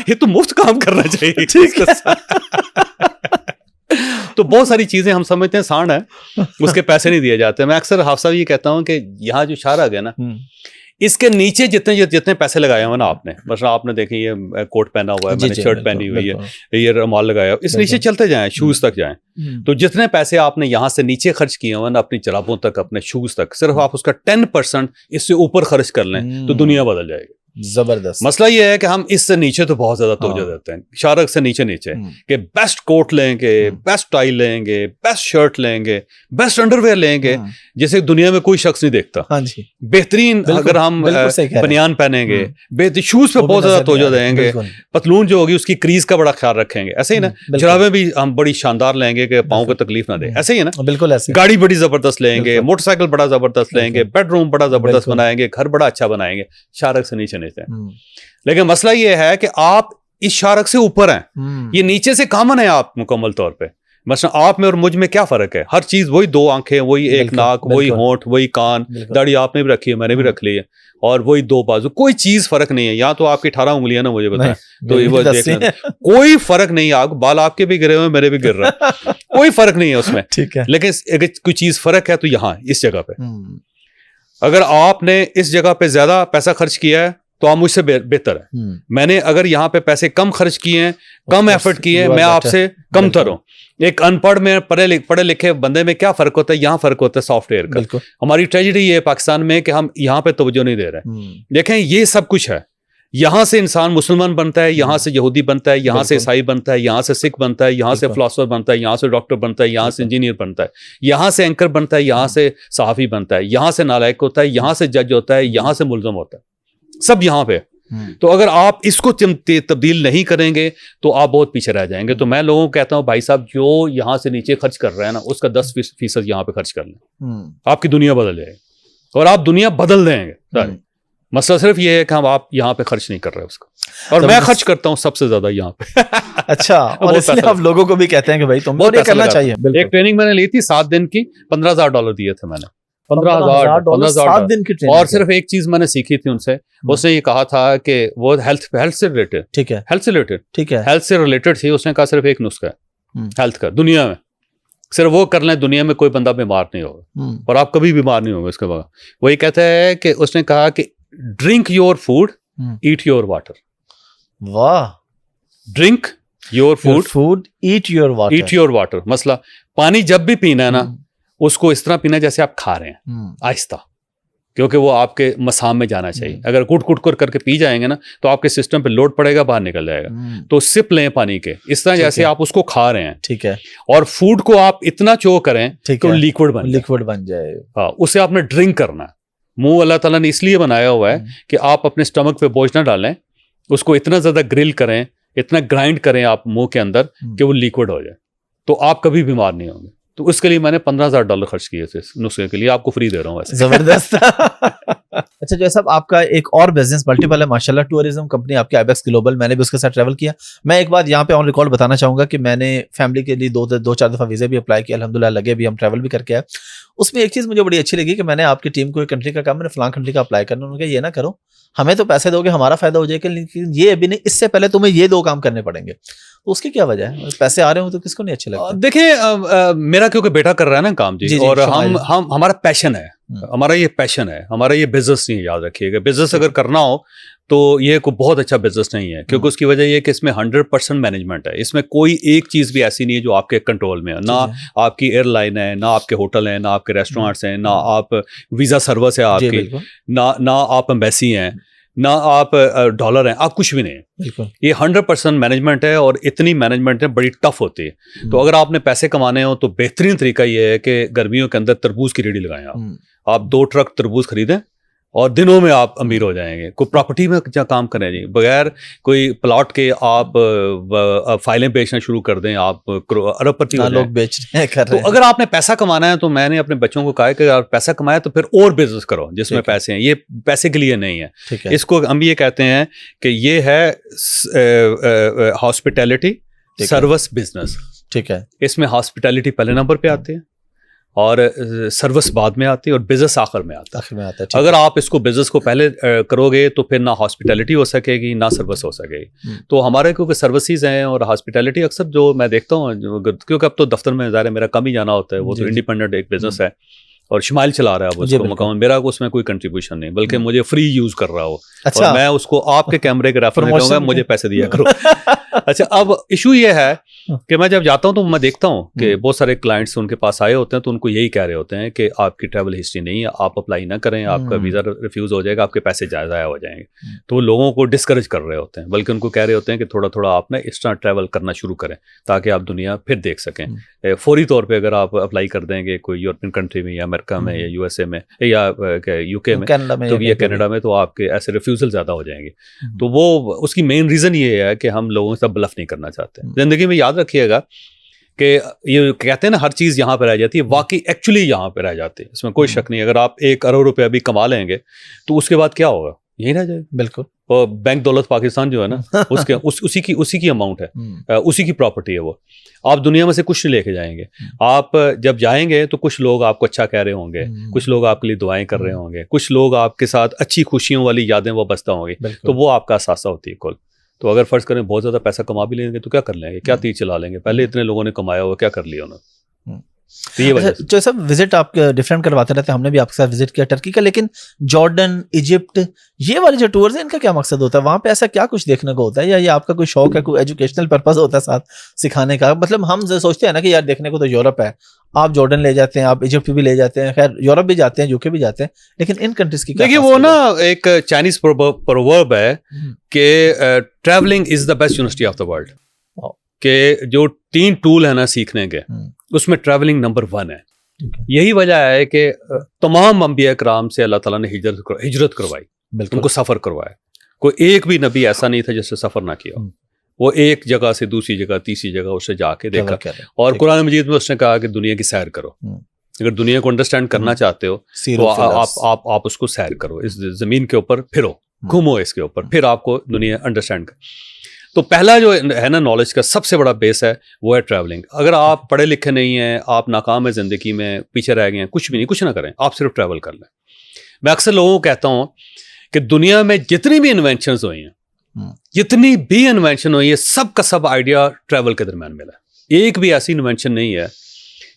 [SPEAKER 1] ये तो मुफ्त काम करना चाहिए, ठीक है। तो बहुत सारी चीजें हम समझते हैं सांड है, उसके पैसे नहीं दिए जाते। मैं अक्सर हाफसा ये कहता हूँ कि यहाँ जो शार आ गया ना, इसके नीचे जितने पैसे लगाए हुए ना आपने, मतलब आपने देखें ये कोट पहना हुआ है, मैंने शर्ट पहनी हुई है, ये रुमाल लगाया, इस नीचे चलते जाएं, शूज तक जाएं, तो जितने पैसे आपने यहाँ से नीचे खर्च किए हुए ना, अपनी जराबों तक, अपने शूज तक, सिर्फ आप उसका 10% इससे ऊपर खर्च कर लें तो दुनिया बदल जाएगी।
[SPEAKER 2] जबरदस्त।
[SPEAKER 1] मसला ये है कि हम इससे नीचे तो बहुत ज्यादा तवज्जो देते हैं, शारक से नीचे कि बेस्ट कोट लेंगे, बेस्ट टाई लेंगे, बेस्ट शर्ट लेंगे, बेस्ट अंडरवेयर लेंगे, जिसे दुनिया में कोई शख्स नहीं देखता। हाँ जी। बेहतरीन अगर हम बनियान पहनेंगे, शूज पे बहुत ज्यादा तवज्जो देंगे, पतलून जो होगी उसकी क्रीज का बड़ा ख्याल रखेंगे, ऐसे ही ना। जुराबें भी हम बड़ी शानदार लेंगे कि पाँव को तकलीफ ना दे, ऐसे ही है ना। बिल्कुल ऐसे। गाड़ी बड़ी जबरदस्त लेंगे, मोटरसाइकिल बड़ा जबरदस्त लेंगे, बेडरूम बड़ा जबरदस्त बनाएंगे, घर बड़ा अच्छा बनाएंगे, शारक से नीचे। लेकिन मसला ये है कि आप इस शारक से ऊपर हैं, ये नीचे से कॉमन है आप मुकम्मल तौर पे। मसला आप में और मुझ में क्या फर्क है? हर चीज वही, 2 आंखें, वही एक नाक, वही होंठ, वही कान, दाढ़ी आपने भी रखी है, मैंने भी रख ली है, और वही 2 बाजू, कोई चीज फर्क नहीं है। यहाँ तो आपकी 18 उंगलियां ना, मुझे बताएं तो ये देखना, कोई फर्क नहीं है। बाल आपके भी गिरे हुए, मेरे भी गिर रहे हैं, कोई फर्क नहीं है उसमें, ठीक है। लेकिन अगर कोई चीज फर्क है तो यहाँ इस जगह पे, अगर आपने इस जगह पे ज्यादा पैसा खर्च किया है तो आप मुझसे बेहतर है। मैंने अगर यहाँ पे पैसे कम खर्च किए हैं, कम एफर्ट किए हैं, मैं आपसे कम तर हूँ। एक अनपढ़ में पढ़े लिखे बंदे में क्या फर्क होता है? यहाँ फर्क होता है सॉफ्टवेयर का। हमारी ट्रेजेडी ये है पाकिस्तान में कि हम यहाँ पे तवज्जो नहीं दे रहे। देखें, ये सब कुछ है। यहाँ से इंसान मुसलमान बनता है, यहाँ से यहूदी बनता है, यहाँ से ईसाई बनता है, यहाँ से सिख बनता है, यहाँ से फिलोसोफर बनता है, यहाँ से डॉक्टर बनता है, यहाँ से इंजीनियर बनता है, यहाँ से एंकर बनता है, यहाँ से सहाफी बनता है, यहाँ से नालायक होता है, यहाँ से जज होता है, यहाँ से मुल्ज़म होता है, सब यहाँ पे। तो अगर आप इसको तब्दील नहीं करेंगे तो आप बहुत पीछे रह जाएंगे। तो मैं लोगों को कहता हूँ, भाई साहब, जो यहाँ से नीचे खर्च कर रहे हैं ना, उसका 10% यहाँ पे खर्च कर लें, आपकी दुनिया बदल जाएगी और आप दुनिया बदल देंगे सारे। मसला सिर्फ ये है कि हम आप यहाँ पे खर्च नहीं कर रहे उसका, और मैं खर्च करता हूँ सबसे ज्यादा यहाँ पे।
[SPEAKER 2] अच्छा, और इसलिए आप लोगों को भी कहते हैं कि भाई तुम ये करना चाहिए।
[SPEAKER 1] एक ट्रेनिंग मैंने ली थी 7 दिन की, $15,000 दिए थे मैंने। 15,000
[SPEAKER 2] 7 दिन की ट्रेनिंग।
[SPEAKER 1] और सिर्फ एक चीज मैंने सीखी थी उनसे, उसने ये कहा था कि वो हेल्थ से रिलेटेड,
[SPEAKER 2] ठीक है,
[SPEAKER 1] हेल्थ से रिलेटेड,
[SPEAKER 2] ठीक है,
[SPEAKER 1] हेल्थ से रिलेटेड थी। उसने कहा सिर्फ एक नुस्खा है हेल्थ का दुनिया में, सिर्फ वो कर लें, दुनिया में कोई बंदा बीमार नहीं होगा और आप कभी बीमार नहीं होंगे। उसके बाद वही कहता है कि उसने कहा कि drink your food, eat your water.
[SPEAKER 2] वाह,
[SPEAKER 1] drink your food,
[SPEAKER 2] eat your water,
[SPEAKER 1] eat your water. मसला पानी जब भी पीना है ना, उसको इस तरह पीना जैसे आप खा रहे हैं, आहिस्ता, क्योंकि वो आपके मसाम में जाना चाहिए। अगर कुट कुट कर करके पी जाएंगे ना, तो आपके सिस्टम पे लोड पड़ेगा, बाहर निकल जाएगा। तो सिप लें पानी के, इस तरह जैसे आप उसको खा रहे हैं,
[SPEAKER 2] ठीक है।
[SPEAKER 1] और फूड को आप इतना चो करें तो
[SPEAKER 2] लिक्विड बन जाए।
[SPEAKER 1] हाँ, उसे आपने ड्रिंक करना है। मुंह अल्लाह ताला ने इसलिए बनाया हुआ है कि आप अपने स्टमक पे बोझ ना डालें, उसको इतना ज्यादा ग्रिल करें, इतना ग्राइंड करें आप मुंह के अंदर कि वो लिक्विड हो जाए, तो आप कभी बीमार नहीं होंगे। तो उसके लिए मैंने $15,000 खर्च किए थे नुस्खे के लिए, आपको फ्री दे रहा हूँ वैसे।
[SPEAKER 2] जबरदस्त। अच्छा जैसा आपका एक और बिजनेस मल्टीपल है माशाल्लाह, टूरिज्म कंपनी आपकी आइबेक्स ग्लोबल, मैंने भी उसके साथ ट्रैवल किया। मैं एक बात यहाँ पे ऑन रिकॉर्ड बताना चाहूंगा कि मैंने फैमिली के लिए 2-4 दफा वीज़ा भी अप्लाई किया, अल्हम्दुलिल्लाह लगे भी, हम ट्रैवल भी करके आए। उसमें एक चीज़ मुझे बड़ी अच्छी लगी कि मैंने आपकी टीम को एक कंट्री का कहा, मैंने फलां कंट्री का अप्लाई करना, उन्होंने कहा ये ना करो, हमें तो पैसे दोगे हमारा फायदा हो जाएगा, लेकिन ये अभी नहीं, इससे पहले तुम्हें ये 2 काम करने पड़ेंगे। तो उसकी क्या वजह है? पैसे आ रहे हो तो किसको नहीं अच्छे लगते?
[SPEAKER 1] देखिए, मेरा क्योंकि बेटा कर रहा है ना काम जी, और हम हमारा पैशन है, हमारा ये पैशन है, हमारा ये बिजनेस नहीं, याद रखिएगा। बिजनेस अगर करना हो तो ये कोई बहुत अच्छा बिजनेस नहीं है, क्योंकि उसकी वजह ये है कि इसमें 100% मैनेजमेंट है। इसमें कोई एक चीज़ भी ऐसी नहीं है जो आपके कंट्रोल में है। ना आपकी एयरलाइन है, ना आपके होटल हैं, ना आपके रेस्टोरेंट्स हैं, ना आप वीज़ा सर्विस है आपकी, ना आप एम्बेसी हैं, ना आप डॉलर हैं, आप कुछ भी नहीं है। ये 100% मैनेजमेंट है, और इतनी मैनेजमेंट है बड़ी टफ होती है। तो अगर आपने पैसे कमाने हो तो बेहतरीन तरीका ये है कि गर्मियों के अंदर तरबूज की रेडी लगाएं आप 2 ट्रक तरबूज खरीदें और दिनों में आप अमीर हो जाएंगे। कोई प्रॉपर्टी में क्या काम करें जी, बगैर कोई प्लॉट के आप फाइलें बेचना शुरू कर दें, आप अरबपति हो
[SPEAKER 2] लोग बेच रहे हैं,
[SPEAKER 1] तो अगर आपने पैसा कमाना है, तो मैंने अपने बच्चों को कहा है कि अगर पैसा कमाया तो फिर और बिजनेस करो जिसमें पैसे हैं। ये पैसे के लिए नहीं है। इसको हम ये कहते हैं कि ये है हॉस्पिटैलिटी सर्विस बिजनेस।
[SPEAKER 2] ठीक है,
[SPEAKER 1] इसमें हॉस्पिटैलिटी पहले नंबर पे आते हैं और सर्विस बाद में आती है और बिजनेस आखिर में आता है। अगर आप इसको बिजनेस को पहले करोगे तो फिर ना हॉस्पिटैलिटी हो सकेगी, ना सर्विस हो सकेगी। तो हमारे क्योंकि सर्विसेज हैं और हॉस्पिटैलिटी अक्सर जो मैं देखता हूँ, क्योंकि अब तो दफ्तर में ज़ाहिर मेरा कम ही जाना होता है, वो तो इंडिपेंडेंट एक बिजनेस है और शिमाइल चला रहा है वो उसको मकान, मेरा उसमें कोई कंट्रीब्यूशन नहीं, बल्कि मुझे फ्री यूज कर रहा हो। अच्छा। और मैं उसको आपके कैमरे के रेफर में कहूँगा मुझे पैसे दिया करो। अच्छा, अब इशू ये है कि मैं जब जाता हूँ तो मैं देखता हूँ कि बहुत सारे क्लाइंट्स उनके पास आए होते हैं, तो उनको यही कह रहे होते हैं कि आपकी ट्रैवल हिस्ट्री नहीं है, आप अप्लाई ना करें, आपका वीज़ा रिफ्यूज़ हो जाएगा, आपके पैसे ज़ाया हो जाएंगे। तो वो लोगों को डिस्करेज कर रहे होते हैं, बल्कि उनको कह रहे होते हैं कि थोड़ा थोड़ा आप ना इस तरह ट्रैवल करना शुरू करें ताकि आप दुनिया फिर देख सकें। फौरी तौर पर अगर आप अप्लाई कर देंगे कोई यूरोपियन कंट्री में या अमेरिका में या USA में या UK में तो या कनाडा में, तो आपके ऐसे रिफ्यूज़ल ज़्यादा हो जाएंगे। तो वो उसकी मेन रीज़न ये है कि हम लोगों से ब्लफ नहीं करना चाहते। जिंदगी में याद रखिएगा कि ये कहते हैं ना हर चीज़ यहाँ पे रह जाती है, वाकई एक्चुअली यहाँ पे रह जाती है, इसमें कोई शक नहीं। अगर आप 1 अरब रुपये अभी कमा लेंगे तो उसके बाद क्या होगा, यही रह जाएगा। बिल्कुल। और बैंक दौलत पाकिस्तान जो है ना उसके उसी की अमाउंट है, उसी की प्रॉपर्टी है वो। आप दुनिया में से कुछ नहीं लेके जाएंगे। आप जब जाएंगे तो कुछ लोग आपको अच्छा कह रहे होंगे, कुछ लोग आपके लिए दुआएं कर रहे होंगे, कुछ लोग आपके साथ अच्छी खुशियों वाली यादें वो बसता होंगी, तो वो आपका असासा होती है कुल। तो अगर फर्ज करें बहुत ज़्यादा पैसा कमा भी लेंगे तो क्या कर लेंगे, क्या तीर चला लेंगे, पहले इतने लोगों ने कमाया हुआ क्या कर लिया उन्होंने। तो ये वजह
[SPEAKER 2] अच्छा, जो सब विजिट आप डिफरेंट करवाते रहते हैं, हमने भी आपके साथ विजिट किया टर्की का, लेकिन जॉर्डन, इजिप्ट, ये वाले जो टूर्स हैं इनका क्या मकसद होता है? वहां पे ऐसा क्या कुछ देखने को होता है, या ये आपका कोई शौक है, कोई एजुकेशनल पर्पस होता है साथ सिखाने का? मतलब हम सोचते हैं ना कि यार देखने को तो यूरोप है, आप जॉर्डन ले जाते हैं, आप इजिप्ट भी ले जाते हैं, खैर यूरोप भी जाते हैं, यूके भी जाते हैं, लेकिन इन कंट्रीज की
[SPEAKER 1] देखिए वो ना एक चाइनीज प्रोवर्ब है कि travelling is the best university of the world, कि जो 3 टूल है ना सीखने के, उसमें ट्रैवलिंग नंबर 1 है। यही वजह है कि तमाम अंबिया कराम से अल्लाह ताला ने हिजरत करवाई, उनको सफ़र करवाया। कोई एक भी नबी ऐसा नहीं था जिससे सफ़र ना किया। वो एक जगह से दूसरी जगह, तीसरी जगह उससे जाके देखा, और कुरान मजीद में उसने कहा कि दुनिया की सैर करो। अगर दुनिया को अंडरस्टैंड करना चाहते हो तो आप उसको सैर करो, इस ज़मीन के ऊपर फिरो, घूमो इसके ऊपर, फिर आपको दुनिया अंडरस्टैंड कर। तो पहला जो है ना नॉलेज का सबसे बड़ा बेस है वो है ट्रैवलिंग। अगर आप पढ़े लिखे नहीं हैं, आप नाकाम है ज़िंदगी में, पीछे रह गए हैं, कुछ भी नहीं, कुछ ना करें, आप सिर्फ ट्रैवल कर लें। मैं अक्सर लोगों को कहता हूँ कि दुनिया में जितनी भी इन्वेंशंस हुई हैं, जितनी भी इन्वेंशन हुई है, सब का सब आइडिया ट्रैवल के दरम्यान मिला है। एक भी ऐसी इन्वेंशन नहीं है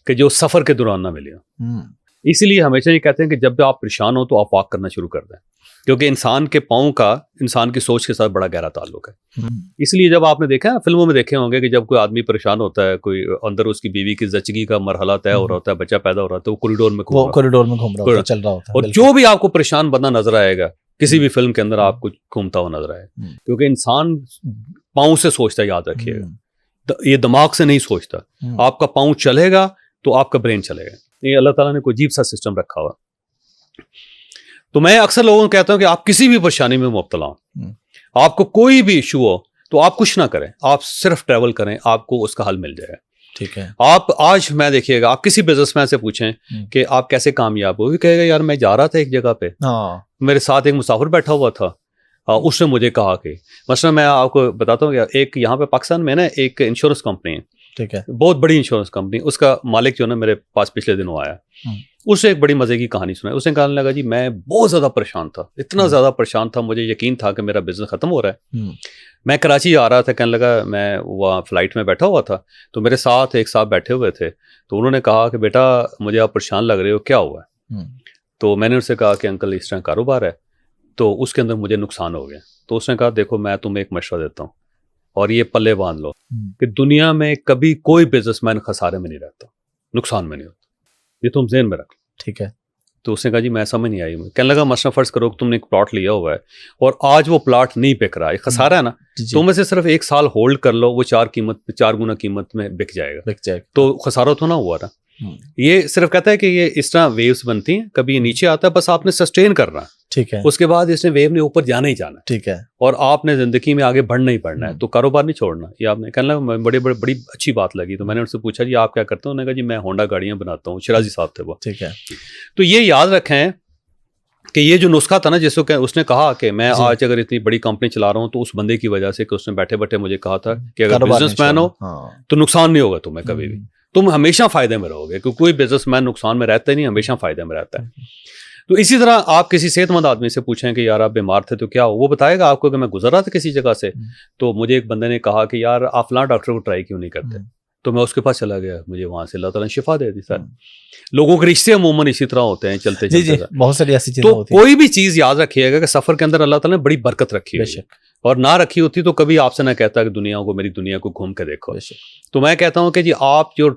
[SPEAKER 1] कि जो सफ़र के दौरान ना मिली हो। इसीलिए हमेशा ये कहते हैं कि जब भी आप परेशान हो तो आप वॉक करना शुरू कर दें, क्योंकि इंसान के पाँव का इंसान की सोच के साथ बड़ा गहरा ताल्लुक है। इसलिए जब आपने देखा, फिल्मों में देखे होंगे कि जब कोई आदमी परेशान होता है, कोई अंदर उसकी बीवी की जच्चगी का मरहला तय हो रहा होता है, बच्चा पैदा हो रहा होता है, वो कॉरिडोर में घूम रहा होता है,
[SPEAKER 2] चल रहा होता है,
[SPEAKER 1] और जो भी आपको परेशान बंदा नजर आएगा किसी भी फिल्म के अंदर आपको घूमता हुआ नजर आएगा, क्योंकि इंसान पाँव से सोचता है, याद रखिएगा, ये दिमाग से नहीं सोचता। आपका पाँव चलेगा तो आपका ब्रेन चलेगा। ये अल्लाह ताला ने कोई अजीब सा सिस्टम रखा हुआ। तो मैं अक्सर लोगों को कहता हूं कि आप किसी भी परेशानी में मुब्तला हो, आपको कोई भी इशू हो, तो आप कुछ ना करें, आप सिर्फ ट्रैवल करें, आपको उसका हल मिल जाएगा।
[SPEAKER 2] ठीक है।
[SPEAKER 1] आप आज मैं देखिएगा, आप किसी बिजनेसमैन से पूछें कि आप कैसे कामयाब हो, वो कहेगा यार मैं जा रहा था एक जगह पे, मेरे साथ एक मुसाफिर बैठा हुआ था, उसने मुझे कहा कि, मसलन मैं आपको बताता हूँ, एक यहाँ पे पाकिस्तान में ना एक इंश्योरेंस कंपनी है, ठीक है, बहुत बड़ी इंश्योरेंस कंपनी, उसका मालिक जो ना मेरे पास पिछले दिनों आया, उससे एक बड़ी मजे की कहानी सुनाई। उसने कहने लगा जी मैं बहुत ज्यादा परेशान था, इतना ज्यादा परेशान था, मुझे यकीन था कि मेरा बिजनेस खत्म हो रहा है। मैं कराची आ रहा था, कहने लगा, मैं वहाँ फ्लाइट में बैठा हुआ था, तो मेरे साथ एक साहब बैठे हुए थे, तो उन्होंने कहा कि बेटा मुझे आप परेशान लग रहे हो, क्या हुआ है? तो मैंने उससे कहा कि अंकल इस तरह कारोबार है, तो उसके अंदर मुझे नुकसान हो गया। तो उसने कहा देखो मैं तुम्हें एक मशवरा देता हूँ, और ये पल्ले बांध लो कि दुनिया में कभी कोई बिजनेसमैन खसारे में नहीं रहता, नुकसान में नहीं होता, ये तुम ज़हन में रख लो। ठीक है। तो उसने कहा जी मैं समझ नहीं आई। कहने लगा मसला फर्ज करो कि तुमने एक प्लॉट लिया हुआ है और आज वो प्लॉट नहीं बिक रहा है, खसारा है ना, तो में से सिर्फ 1 साल होल्ड कर लो, वो 4 गुना कीमत में बिक जाएगा, तो खसारा तो ना हुआ ना। ये सिर्फ कहता है कि ये इस तरह वेव्स बनती हैं, कभी ये नीचे आता है, बस आपने सस्टेन करना है, ठीक है, उसके बाद इसने वेव ने ऊपर जाना ही जाना, ठीक है, और आपने जिंदगी में आगे बढ़ना ही बढ़ना है, तो कारोबार नहीं छोड़ना। ये आपने कहना बड़ी अच्छी बात लगी। तो मैंने उनसे पूछा जी आप क्या करते हो? उन्होंने कहा जी मैं होंडा गाड़ियां बनाता हूँ, शिराजी साहब थे वो, ठीक है। तो ये याद रखें कि ये जो नुस्खा था ना, जिसको उसने कहा कि मैं आज अगर इतनी बड़ी कंपनी चला रहा हूँ तो उस बंदे की वजह से कि उसने बैठे बैठे मुझे कहा था कि अगर बिजनेसमैन हो तो नुकसान नहीं होगा तुम्हें कभी भी, तुम हमेशा फायदे में रहोगे, क्योंकि कोई बिजनेसमैन नुकसान में रहता ही नहीं, हमेशा फायदे में रहता है। तो इसी तरह आप किसी सेहतमंद आदमी से पूछें कि यार आप बीमार थे तो क्या हो, वो बताएगा आपको कि मैं गुजर रहा था किसी जगह से, तो मुझे एक बंदे ने कहा कि यार आप फलां डॉक्टर को ट्राई क्यों नहीं करते, तो मैं उसके पास चला गया, मुझे वहां से अल्लाह ताला ने शिफा दे दी। सर लोगों के रिश्ते अमूमन इसी तरह होते हैं, चलते चलते
[SPEAKER 2] बहुत सारी ऐसी चीजें
[SPEAKER 1] होती हैं। कोई भी चीज याद रखिएगा कि सफर के अंदर अल्लाह ताला ने बड़ी बरकत रखी है, और ना रखी होती तो कभी आपसे ना कहता कि मेरी दुनिया को घूम के देखो। तो मैं कहता हूँ कि जी आप जो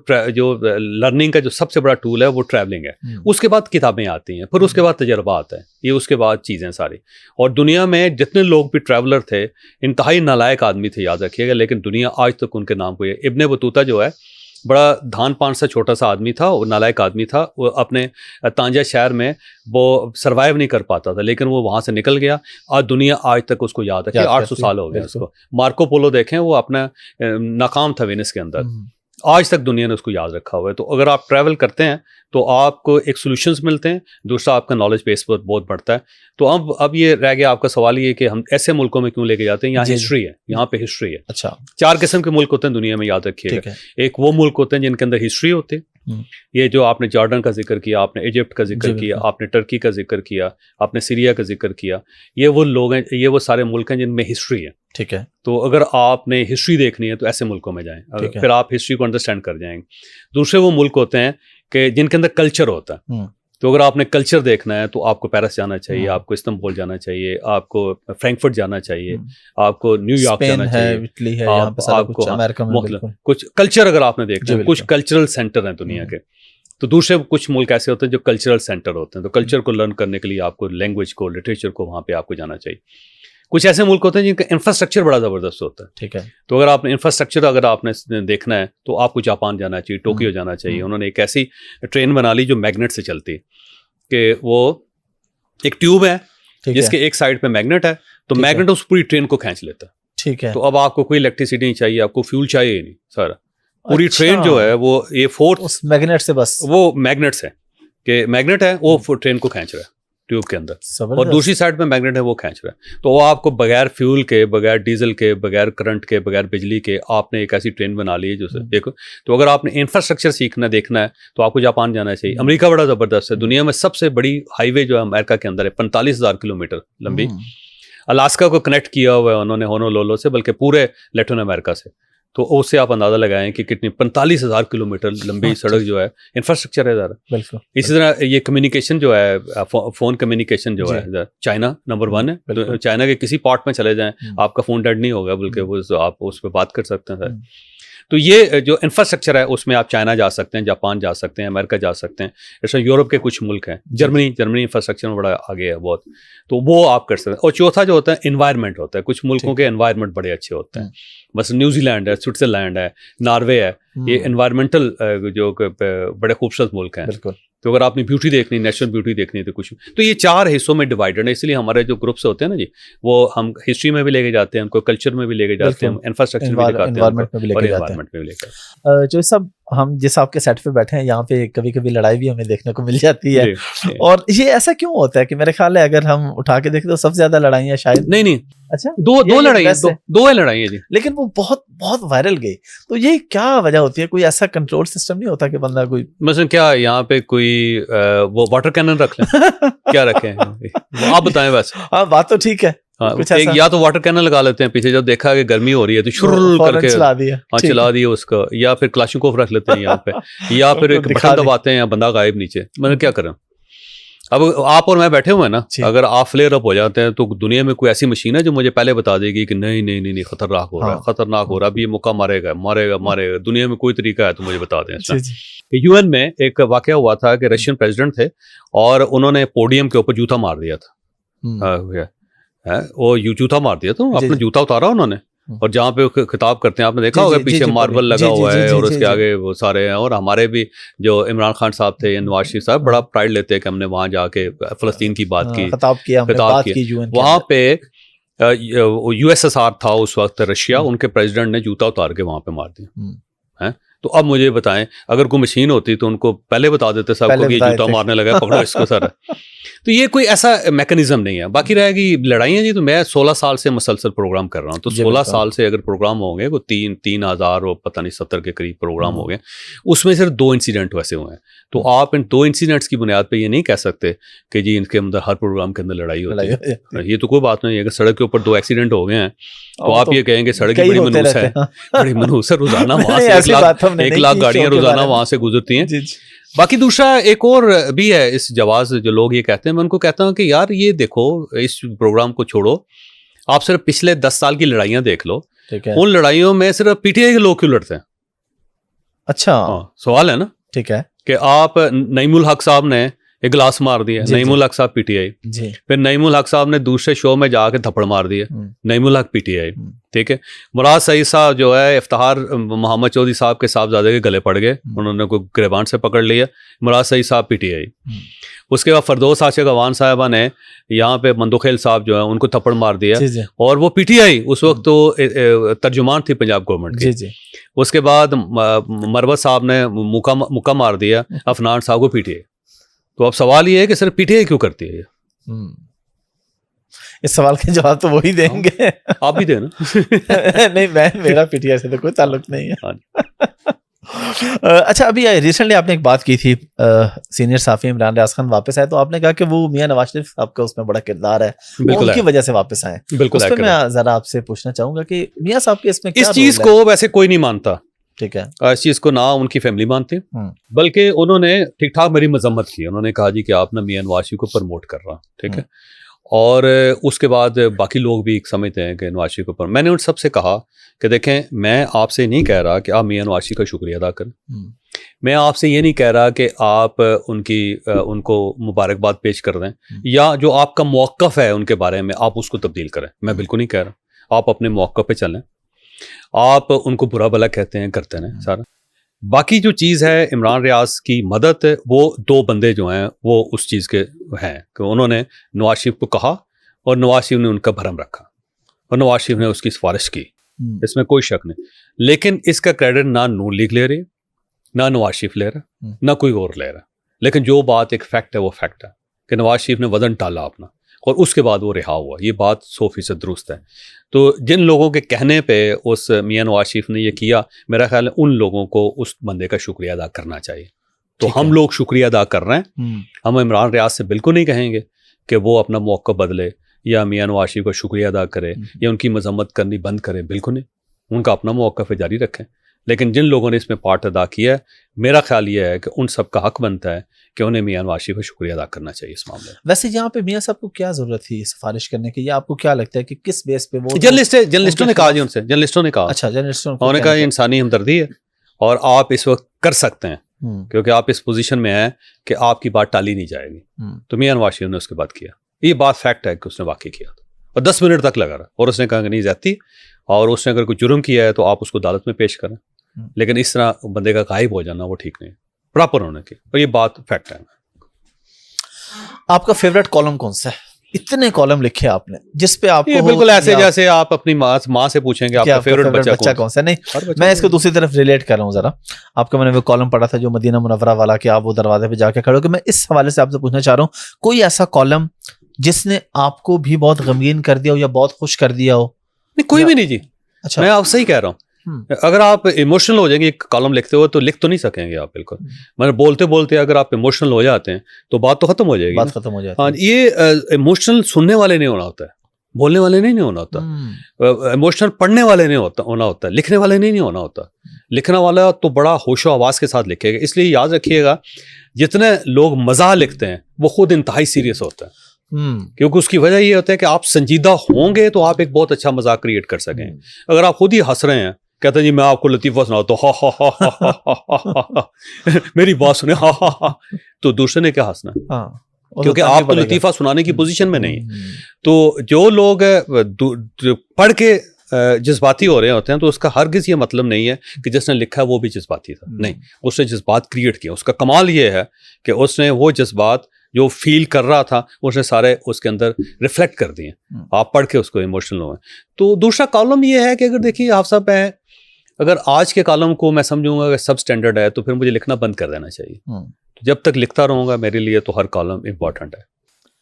[SPEAKER 1] लर्निंग का जो सबसे बड़ा टूल है वो ट्रैवलिंग है, उसके बाद किताबें आती हैं, फिर उसके बाद तजर्बा आता है, ये उसके बाद चीज़ें सारी। और दुनिया में जितने लोग भी ट्रैवलर थे इंतहाई नालायक आदमी थे, याद रखिएगा, लेकिन दुनिया आज तक उनके नाम को, इब्ने बतूता जो है बड़ा धान पान सा छोटा सा आदमी था, वो नालायक आदमी था, वो अपने तांजा शहर में वो सर्वाइव नहीं कर पाता था, लेकिन वो वहाँ से निकल गया। आज दुनिया आज तक उसको याद रखे, 800 साल हो गए उसको। मार्को पोलो देखें, वो अपना नाकाम था वेनिस के अंदर, आज तक दुनिया ने उसको याद रखा हुआ है। तो अगर आप ट्रैवल करते हैं तो आपको एक सॉल्यूशंस मिलते हैं, दूसरा आपका नॉलेज बेस पर बहुत बढ़ता है। तो अब ये रह गया आपका सवाल, ये कि हम ऐसे मुल्कों में क्यों लेके जाते हैं, यहाँ हिस्ट्री है, यहाँ पे हिस्ट्री है। अच्छा, 4 किस्म के मुल्क होते हैं दुनिया में, याद रखिएगा। एक वो मुल्क होते हैं जिनके अंदर हिस्ट्री होती है, ये जो आपने जॉर्डन का जिक्र किया, आपने इजिप्ट का जिक्र किया, आपने टर्की का जिक्र किया, आपने सीरिया का जिक्र किया, ये वो लोग हैं, ये वो सारे मुल्क हैं जिनमें हिस्ट्री है।
[SPEAKER 2] ठीक है।
[SPEAKER 1] तो अगर आपने हिस्ट्री देखनी है तो ऐसे मुल्कों में जाएं, फिर आप हिस्ट्री को अंडरस्टैंड कर जाएंगे। दूसरे वो मुल्क होते हैं कि जिनके अंदर कल्चर होता है। तो अगर आपने कल्चर देखना है तो आपको पेरिस जाना चाहिए, आपको इस्तांबुल जाना चाहिए, आपको फ्रैंकफर्ट जाना चाहिए, आपको न्यूयॉर्क जाना चाहिए,
[SPEAKER 2] इटली है,
[SPEAKER 1] आपको
[SPEAKER 2] अमेरिका में
[SPEAKER 1] कुछ कल्चर अगर आपने देखना है, कुछ कल्चरल सेंटर हैं दुनिया के। तो दूसरे कुछ मुल्क ऐसे होते हैं जो कल्चरल सेंटर होते हैं। तो कल्चर को लर्न करने के लिए आपको लैंग्वेज को, लिटरेचर को वहाँ पे आपको जाना चाहिए। कुछ ऐसे मुल्क होते हैं जिनका इंफ्रास्ट्रक्चर बड़ा ज़बरदस्त होता है।
[SPEAKER 2] ठीक है।
[SPEAKER 1] तो अगर आपने इंफ्रास्ट्रक्चर अगर आपने देखना है तो आपको जापान जाना चाहिए, टोक्यो जाना चाहिए। उन्होंने एक ऐसी ट्रेन बना ली जो मैग्नेट से चलती है, कि वो एक ट्यूब है जिसके एक साइड पे मैग्नेट है, तो मैग्नेट उस पूरी ट्रेन को खींच लेता है।
[SPEAKER 2] ठीक है।
[SPEAKER 1] तो अब आपको कोई इलेक्ट्रिसिटी नहीं चाहिए, आपको फ्यूल चाहिए नहीं, सारा पूरी ट्रेन जो है वो ये फोर्स
[SPEAKER 2] उस मैग्नेट से, बस वो
[SPEAKER 1] मैग्नेट से, कि मैग्नेट है वो ट्रेन को खींच रहा है ट्यूब के अंदर, और दूसरी साइड में मैग्नेट है वो खींच रहा है। तो वो आपको बगैर फ्यूल के, बगैर डीजल के, बगैर करंट के, बगैर बिजली के आपने एक ऐसी ट्रेन बना ली है जो देखो। तो अगर आपने इंफ्रास्ट्रक्चर सीखना देखना है तो आपको जापान जाना चाहिए। अमेरिका बड़ा ज़बरदस्त है, दुनिया में सबसे बड़ी हाईवे जो है अमेरिका के अंदर है, 45,000 किलोमीटर लंबी। अलास्का को कनेक्ट किया हुआ है उन्होंने होनोलुलु से, बल्कि पूरे लैटिन अमेरिका से। तो उससे आप अंदाजा लगाएं कि कितनी 45,000 किलोमीटर लंबी सड़क जो है, इंफ्रास्ट्रक्चर है ज़रा।
[SPEAKER 2] बिल्कुल।
[SPEAKER 1] इसी तरह ये कम्युनिकेशन जो है, फ़ोन कम्युनिकेशन जो है, चाइना नंबर 1 है। तो चाइना के किसी पार्ट में चले जाएं, आपका फ़ोन डेड नहीं होगा, बल्कि वो आप उस पर बात कर सकते हैं। तो ये जो इंफ्रास्ट्रक्चर है उसमें आप चाइना जा सकते हैं, जापान जा सकते हैं, अमेरिका जा सकते हैं। जैसे यूरोप के कुछ मुल्क हैं, जर्मनी इंफ्रास्ट्रक्चर में बड़ा आगे है बहुत, तो वो आप कर सकते हैं। और चौथा जो होता है एनवायरनमेंट होता है, कुछ मुल्कों के एनवायरनमेंट बड़े अच्छे होते हैं। बस न्यूजीलैंड है, स्विट्जरलैंड है, नॉर्वे है, ये एनवायरमेंटल जो बड़े खूबसूरत मुल्क हैं।
[SPEAKER 2] बिल्कुल।
[SPEAKER 1] तो अगर आपने ब्यूटी देखनी, नेचुरल ब्यूटी देखनी है तो कुछ, तो ये 4 हिस्सों में डिवाइडेड है। इसलिए हमारे जो ग्रुप्स होते हैं ना जी, वो हम हिस्ट्री में भी लेके जाते हैं, उनको कल्चर में भी लेके जाते हैं, इंफ्रास्ट्रक्चर में दिखाते हैं, एनवायरनमेंट में भी लेके जाते हैं।
[SPEAKER 2] जो सब हम जिस आपके सेट पे बैठे हैं यहाँ पे, कभी कभी लड़ाई भी हमें देखने को मिल जाती है। और ये ऐसा क्यों होता है कि मेरे ख्याल है अगर हम उठा के देखें तो सबसे ज्यादा लड़ाइयाँ शायद
[SPEAKER 1] नहीं
[SPEAKER 2] अच्छा
[SPEAKER 1] दो लड़ाइयाँ, दो है लड़ाइयाँ जी,
[SPEAKER 2] लेकिन वो बहुत बहुत वायरल गई। तो ये क्या वजह होती है? कोई ऐसा कंट्रोल सिस्टम नहीं होता कि बंदा कोई
[SPEAKER 1] मतलब क्या यहाँ पे कोई वो वाटर कैनन रख लें? क्या रखें आप बताएं बस।
[SPEAKER 2] हाँ, बात तो ठीक है।
[SPEAKER 1] हाँ, एक या तो वाटर कैनन लगा लेते हैं पीछे, जब देखा कि गर्मी हो रही है तो शुरू करके
[SPEAKER 2] चला दिया,
[SPEAKER 1] हाँ चला दिया उसका, या फिर क्लाशनिकोव रख लेते हैं यहाँ पे, या फिर एक बटन दबाते हैं या बंदा गायब नीचे। मतलब क्या करें? अब आप और मैं बैठे हुए हैं ना, अगर आप फ्लेयर अप हो जाते हैं तो दुनिया में कोई ऐसी मशीन है जो मुझे पहले बता देगी कि नहीं नहीं नहीं नहीं खतरनाक हो रहा है, खतरनाक हो रहा है, अभी ये मौका मारेगा मारेगा मारेगा, दुनिया में कोई तरीका है तो मुझे बता दें। यूएन में एक वाकया हुआ था कि रशियन प्रेसिडेंट थे और उन्होंने पोडियम के ऊपर जूता मार दिया था। वो जूता मार दिया था, अपना जूता उतारा उन्होंने, और जहाँ पे वो खिताब करते हैं आपने देखा होगा पीछे मार्बल लगा हुआ है और उसके आगे वो सारे हैं। और हमारे भी जो इमरान खान साहब थे, नवाज शरीफ साहब, बड़ा प्राइड लेते हैं कि हमने वहाँ जाके फ़लस्तीन की बात की, खिताब किया। वहाँ पे USSR था उस वक्त, रशिया, उनके प्रेसिडेंट ने जूता उतार के वहाँ पे मार दिया। तो अब मुझे बताएं, अगर कोई मशीन होती तो उनको पहले बता देते सबको कि जूता मारने लगा, पकड़ो इसको सर। तो ये कोई ऐसा मैकेनिज्म नहीं है। बाकी रहेगी लड़ाइयाँ जी, तो मैं 16 साल से मुसलसल प्रोग्राम कर रहा हूँ। तो 16 साल से अगर प्रोग्राम होंगे वो 3,000 और पता नहीं 70 के करीब प्रोग्राम हो गए, उसमें सिर्फ 2 इंसिडेंट वैसे हुए हैं। तो आप इन 2 इंसिडेंट्स की बुनियाद पे ये नहीं कह सकते कि जी इनके अंदर हर प्रोग्राम के अंदर लड़ाई होती है। ये तो कोई बात नहीं है। अगर सड़क के ऊपर 2 एक्सीडेंट हो गए हैं तो आप ये कहेंगे सड़क की बड़ी मनहूस है, बड़ी मनहूस है, रोजाना वहाँ से 1 लाख गाड़ियाँ रोजाना वहाँ से गुजरती हैं। बाकी दूसरा एक और भी है इस जवाब, जो लोग ये कहते हैं, मैं उनको कहता हूँ कि यार ये देखो, इस प्रोग्राम को छोड़ो, आप सिर्फ पिछले 10 साल की लड़ाइयाँ देख लो। उन लड़ाइयों में सिर्फ पीटीआई के लोग क्यों लड़ते हैं?
[SPEAKER 2] अच्छा
[SPEAKER 1] सवाल है ना।
[SPEAKER 2] ठीक है
[SPEAKER 1] कि आप नईमुल हक साहब ने एक गिलास मार दिया, नईमुल हक साहब पीटीआई, फिर नईमुल हक साहब ने दूसरे शो में जाके थप्पड़ मार दिया, नईमुल हक पीटीआई। ठीक है, मुराद सईद साहब जो है इफ्तिखार मोहम्मद चौधरी साहब के साहबजादे के गले पड़ गए, उन्होंने को गिरबान से पकड़ लिया, मुराद सईद साहब पीटीआई। उसके बाद फरदौस आशिक अवान साहबा ने यहाँ पे मंदोखेल साहब जो है उनको थप्पड़ मार दिया, और वो पीटीआई उस वक्त तो तर्जुमान थी पंजाब गवर्नमेंट की। उसके बाद मरवत साहब ने मुक्का मार दिया अफनान साहब को पीटीआई। तो अब सवाल ये है कि सिर्फ पीटीआई क्यों करती है?
[SPEAKER 2] इस सवाल के जवाब तो वही देंगे,
[SPEAKER 1] आप भी देना।
[SPEAKER 2] नहीं, मेरा पीटीआई से तो कोई ताल्लुक नहीं है। अच्छा, अभी रिसेंटली आपने एक बात की थी, सीनियर साफी इमरान रियाज खान वापस आए, तो आपने कहा कि वो मियां नवाज शरीफ साहब का उसमें बड़ा किरदार है, वो
[SPEAKER 1] बिल्कुल
[SPEAKER 2] उनकी
[SPEAKER 1] है।
[SPEAKER 2] वजह से वापस आए।
[SPEAKER 1] बिल्कुल
[SPEAKER 2] उस पे
[SPEAKER 1] accurate।
[SPEAKER 2] मैं जरा आपसे पूछना चाहूंगा कि मियां साहब के इसमें क्या
[SPEAKER 1] इस चीज
[SPEAKER 2] रोल है?
[SPEAKER 1] को वैसे कोई नहीं मानता,
[SPEAKER 2] ठीक है।
[SPEAKER 1] इस चीज को ना उनकी फैमिली मानती,
[SPEAKER 2] हम्म,
[SPEAKER 1] बल्कि उन्होंने ठीक ठाक मेरी मजम्मत की। उन्होंने कहा जी कि आप ना मियां नवाज शरीफ को प्रमोट कर रहा, ठीक है। और उसके बाद बाकी लोग भी समझते हैं कि नवाज शरीफ को मैंने उन सबसे कहा कि देखें, मैं आपसे नहीं कह रहा कि आप मियां नवाज शरीफ का शुक्रिया अदा करें, मैं आपसे ये नहीं कह रहा कि आप उनको मुबारकबाद पेश कर दें, या जो आपका मौक़िफ़ है उनके बारे में आप उसको तब्दील करें। मैं बिल्कुल नहीं कह रहा, आप अपने मौक़िफ़ पे चलें। आप उनको बुरा भला कहते हैं, करते हैं सारा। बाकी जो चीज़ है इमरान रियाज की मदद, वो दो बंदे जो हैं वो उस चीज़ के हैं कि उन्होंने नवाज शरीफ को कहा और नवाज शरीफ ने उनका भरम रखा और नवाज शरीफ ने उसकी सिफारिश की, इसमें कोई शक नहीं। लेकिन इसका क्रेडिट ना नून लीग ले रही, ना नवाज शरीफ ले रहा, ना कोई और ले रहा। लेकिन जो बात एक फैक्ट है वो फैक्ट है कि नवाज शरीफ ने वजन टाला अपना और उसके बाद वो रिहा हुआ, ये बात 100% दुरुस्त है। तो जिन लोगों के कहने पे उस मियां नवाज शरीफ ने ये किया, मेरा ख्याल है उन लोगों को उस बंदे का शुक्रिया अदा करना चाहिए। तो हम लोग शुक्रिया अदा कर रहे हैं। हम इमरान रियाज से बिल्कुल नहीं कहेंगे कि वो अपना मौका बदले या मियां नवाज शरीफ का शुक्रिया अदा करे या उनकी मजम्मत करनी बंद करे, बिल्कुल नहीं। उनका अपना मौका जारी रखें। लेकिन जिन लोगों ने इसमें पार्ट अदा किया है, मेरा ख्याल ये है कि उन सब का हक बनता है कि उन्हें मियां नवाज शरीफ का शुक्रिया अदा करना चाहिए इस मामले में।
[SPEAKER 2] वैसे यहाँ पे मियां साहब को क्या जरूरत थी सिफारिश करने की, या आपको क्या लगता है कि किस बेस पे वो?
[SPEAKER 1] जर्नलिस्टों ने कहा जी उनसे, जर्नलिस्टों ने कहा,
[SPEAKER 2] अच्छा, जर्नलिस्टों
[SPEAKER 1] उन्होंने कहा इंसानी हमदर्दी है और आप इस वक्त कर सकते हैं क्योंकि आप इस पोजीशन में हैं कि आपकी बात टाली नहीं जाएगी। तो मियां नवाज शरीफ ने उसके बाद किया। ये बात फैक्ट है कि उसने वाकई किया था और 10 मिनट तक लगा रहा और उसने कहा कि नहीं जाती, और उसने अगर कोई जुर्म किया है तो आप उसको अदालत में पेश करें। लेकिन इस तरह बंदे का गायब हो जाना वो ठीक नहीं, प्रॉपर होने की, और ये बात फैक्ट है।
[SPEAKER 2] आपका फेवरेट कॉलम कौन सा है? इतने कॉलम लिखे आपने जिस पे आपको
[SPEAKER 1] बिल्कुल ऐसे जैसे आप अपनी माँ से पूछेंगे आपका फेवरेट बच्चा कौन सा।
[SPEAKER 2] नहीं, मैं इसको दूसरी तरफ रिलेट कर रहा हूँ जरा। आपका मैंने वो कॉलम पढ़ा था जो मदीना मुनव्वरा वाला, कि आप वो दरवाजे पे जाके खड़े हो, कि मैं इस हवाले से आपसे पूछना चाह रहा हूँ, कोई ऐसा कॉलम जिसने आपको भी बहुत गमगीन कर दिया हो या बहुत खुश कर दिया हो?
[SPEAKER 1] नहीं, कोई भी नहीं जी।
[SPEAKER 2] अच्छा,
[SPEAKER 1] मैं आपसे ही कह रहा हूँ, अगर आप इमोशनल हो जाएंगे एक कॉलम लिखते हो तो लिख तो नहीं सकेंगे आप, बिल्कुल। मैंने बोलते बोलते अगर आप इमोशनल हो जाते हैं तो बात तो खत्म हो जाएगी,
[SPEAKER 2] बात खत्म हो जाती है।
[SPEAKER 1] हाँ, ये इमोशनल सुनने वाले नहीं होना होता है, बोलने वाले नहीं होना होता, इमोशनल पढ़ने वाले नहीं होना होता है, लिखने वाले नहीं होना होता। लिखने वाला तो बड़ा होशो आवाज के साथ लिखेगा। इसलिए याद रखिएगा, जितने लोग मजाक लिखते हैं वो खुद इंतहाई सीरियस होता है, क्योंकि उसकी वजह ये होता है कि आप संजीदा होंगे तो आप एक बहुत अच्छा मजाक क्रिएट कर सकें। अगर आप खुद ही हंस रहे हैं, कहते हैं जी मैं आपको लतीफ़ा सुनाता हूँ, हा हा हा हा हा हा, मेरी बात सुने, हा हा हा, तो दूसरे ने क्या हंसना? क्योंकि आप तो लतीफ़ा सुनाने की पोजीशन में नहीं। तो जो लोग पढ़ के जज्बाती हो रहे होते हैं तो उसका हरगिज़ ये मतलब नहीं है कि जिसने लिखा है वो भी जज्बाती था, नहीं, उसने जज्बात क्रिएट किया। उसका कमाल ये है कि उसने वो जज्बात जो फील कर रहा था उसने सारे उसके अंदर रिफ्लेक्ट कर दिए, आप पढ़ के उसको इमोशनल हुए। तो दूसरा कॉलम ये है कि अगर देखिए आप सब है, अगर आज के कॉलम को मैं समझूंगा कि सब स्टैंडर्ड है तो फिर मुझे लिखना बंद कर देना चाहिए। तो जब तक लिखता रहूंगा मेरे लिए तो हर कॉलम इंपॉर्टेंट है।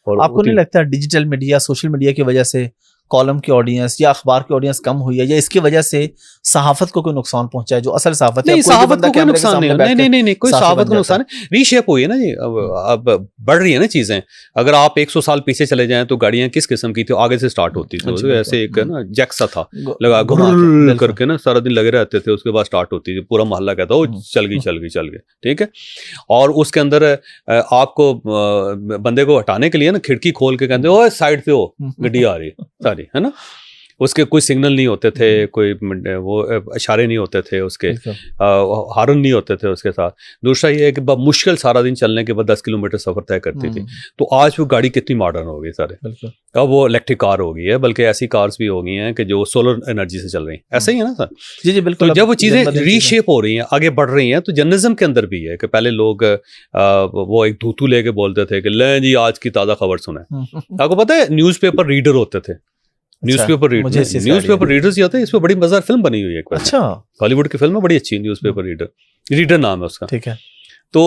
[SPEAKER 1] और
[SPEAKER 2] आपको नहीं लगता डिजिटल मीडिया, सोशल मीडिया की वजह से कॉलम की ऑडियंस या अखबार की ऑडियंस कम हुई है, या इसकी वजह से सहाफत को कोई नुकसान पहुंचा है? जो असल सहाफत है,
[SPEAKER 1] नहीं, सहाफत को कोई नुकसान नहीं, कोई सहाफत को नुकसान है। रीशेप हुई है ना जी, अब बढ़ रही है ना चीजें। अगर आप 100 साल पीछे चले जाएं तो गाड़ियां किस किस्म की थी, आगे से स्टार्ट होती थी, तो ऐसे एक ना जैक सा था लगा घुर करके ना, सारा दिन लगे रहते थे, उसके बाद स्टार्ट होती थी, पूरा मोहल्ला कहता ओ चल गई, ठीक है। और उसके अंदर आपको बंदे को हटाने के लिए ना खिड़की खोल के कहते ओ साइड पे हो, गड्डी आ रही सारी, है ना। उसके कोई सिग्नल नहीं होते थे, कोई वो इशारे नहीं होते थे, उसके हारन नहीं होते थे उसके साथ। दूसरा ये है कि मुश्किल सारा दिन चलने के बाद 10 किलोमीटर सफर तय करती थी। तो आज वो गाड़ी कितनी मॉडर्न हो गई सारे, अब वो इलेक्ट्रिक कार हो गई है, बल्कि ऐसी कार्स भी हो गई हैं कि जो सोलर एनर्जी से चल रही हैं। ऐसा ही है ना सर?
[SPEAKER 2] जी जी बिल्कुल।
[SPEAKER 1] तो जब वो चीज़ें रीशेप हो रही हैं, आगे बढ़ रही हैं, तो जर्नलिज्म के अंदर भी है कि पहले लोग वो एक धूतू लेके बोलते थे कि ले जी आज की ताज़ा खबर सुने। आपको पता है न्यूज़पेपर रीडर होते थे, न्यूज़पेपर रीडर्स होते हैं। इस पर बड़ी मजेदार फिल्म बनी हुई है एक। अच्छा, हॉलीवुड की फिल्म है, बड़ी अच्छी, न्यूज़पेपर रीडर नाम है उसका, ठीक है। तो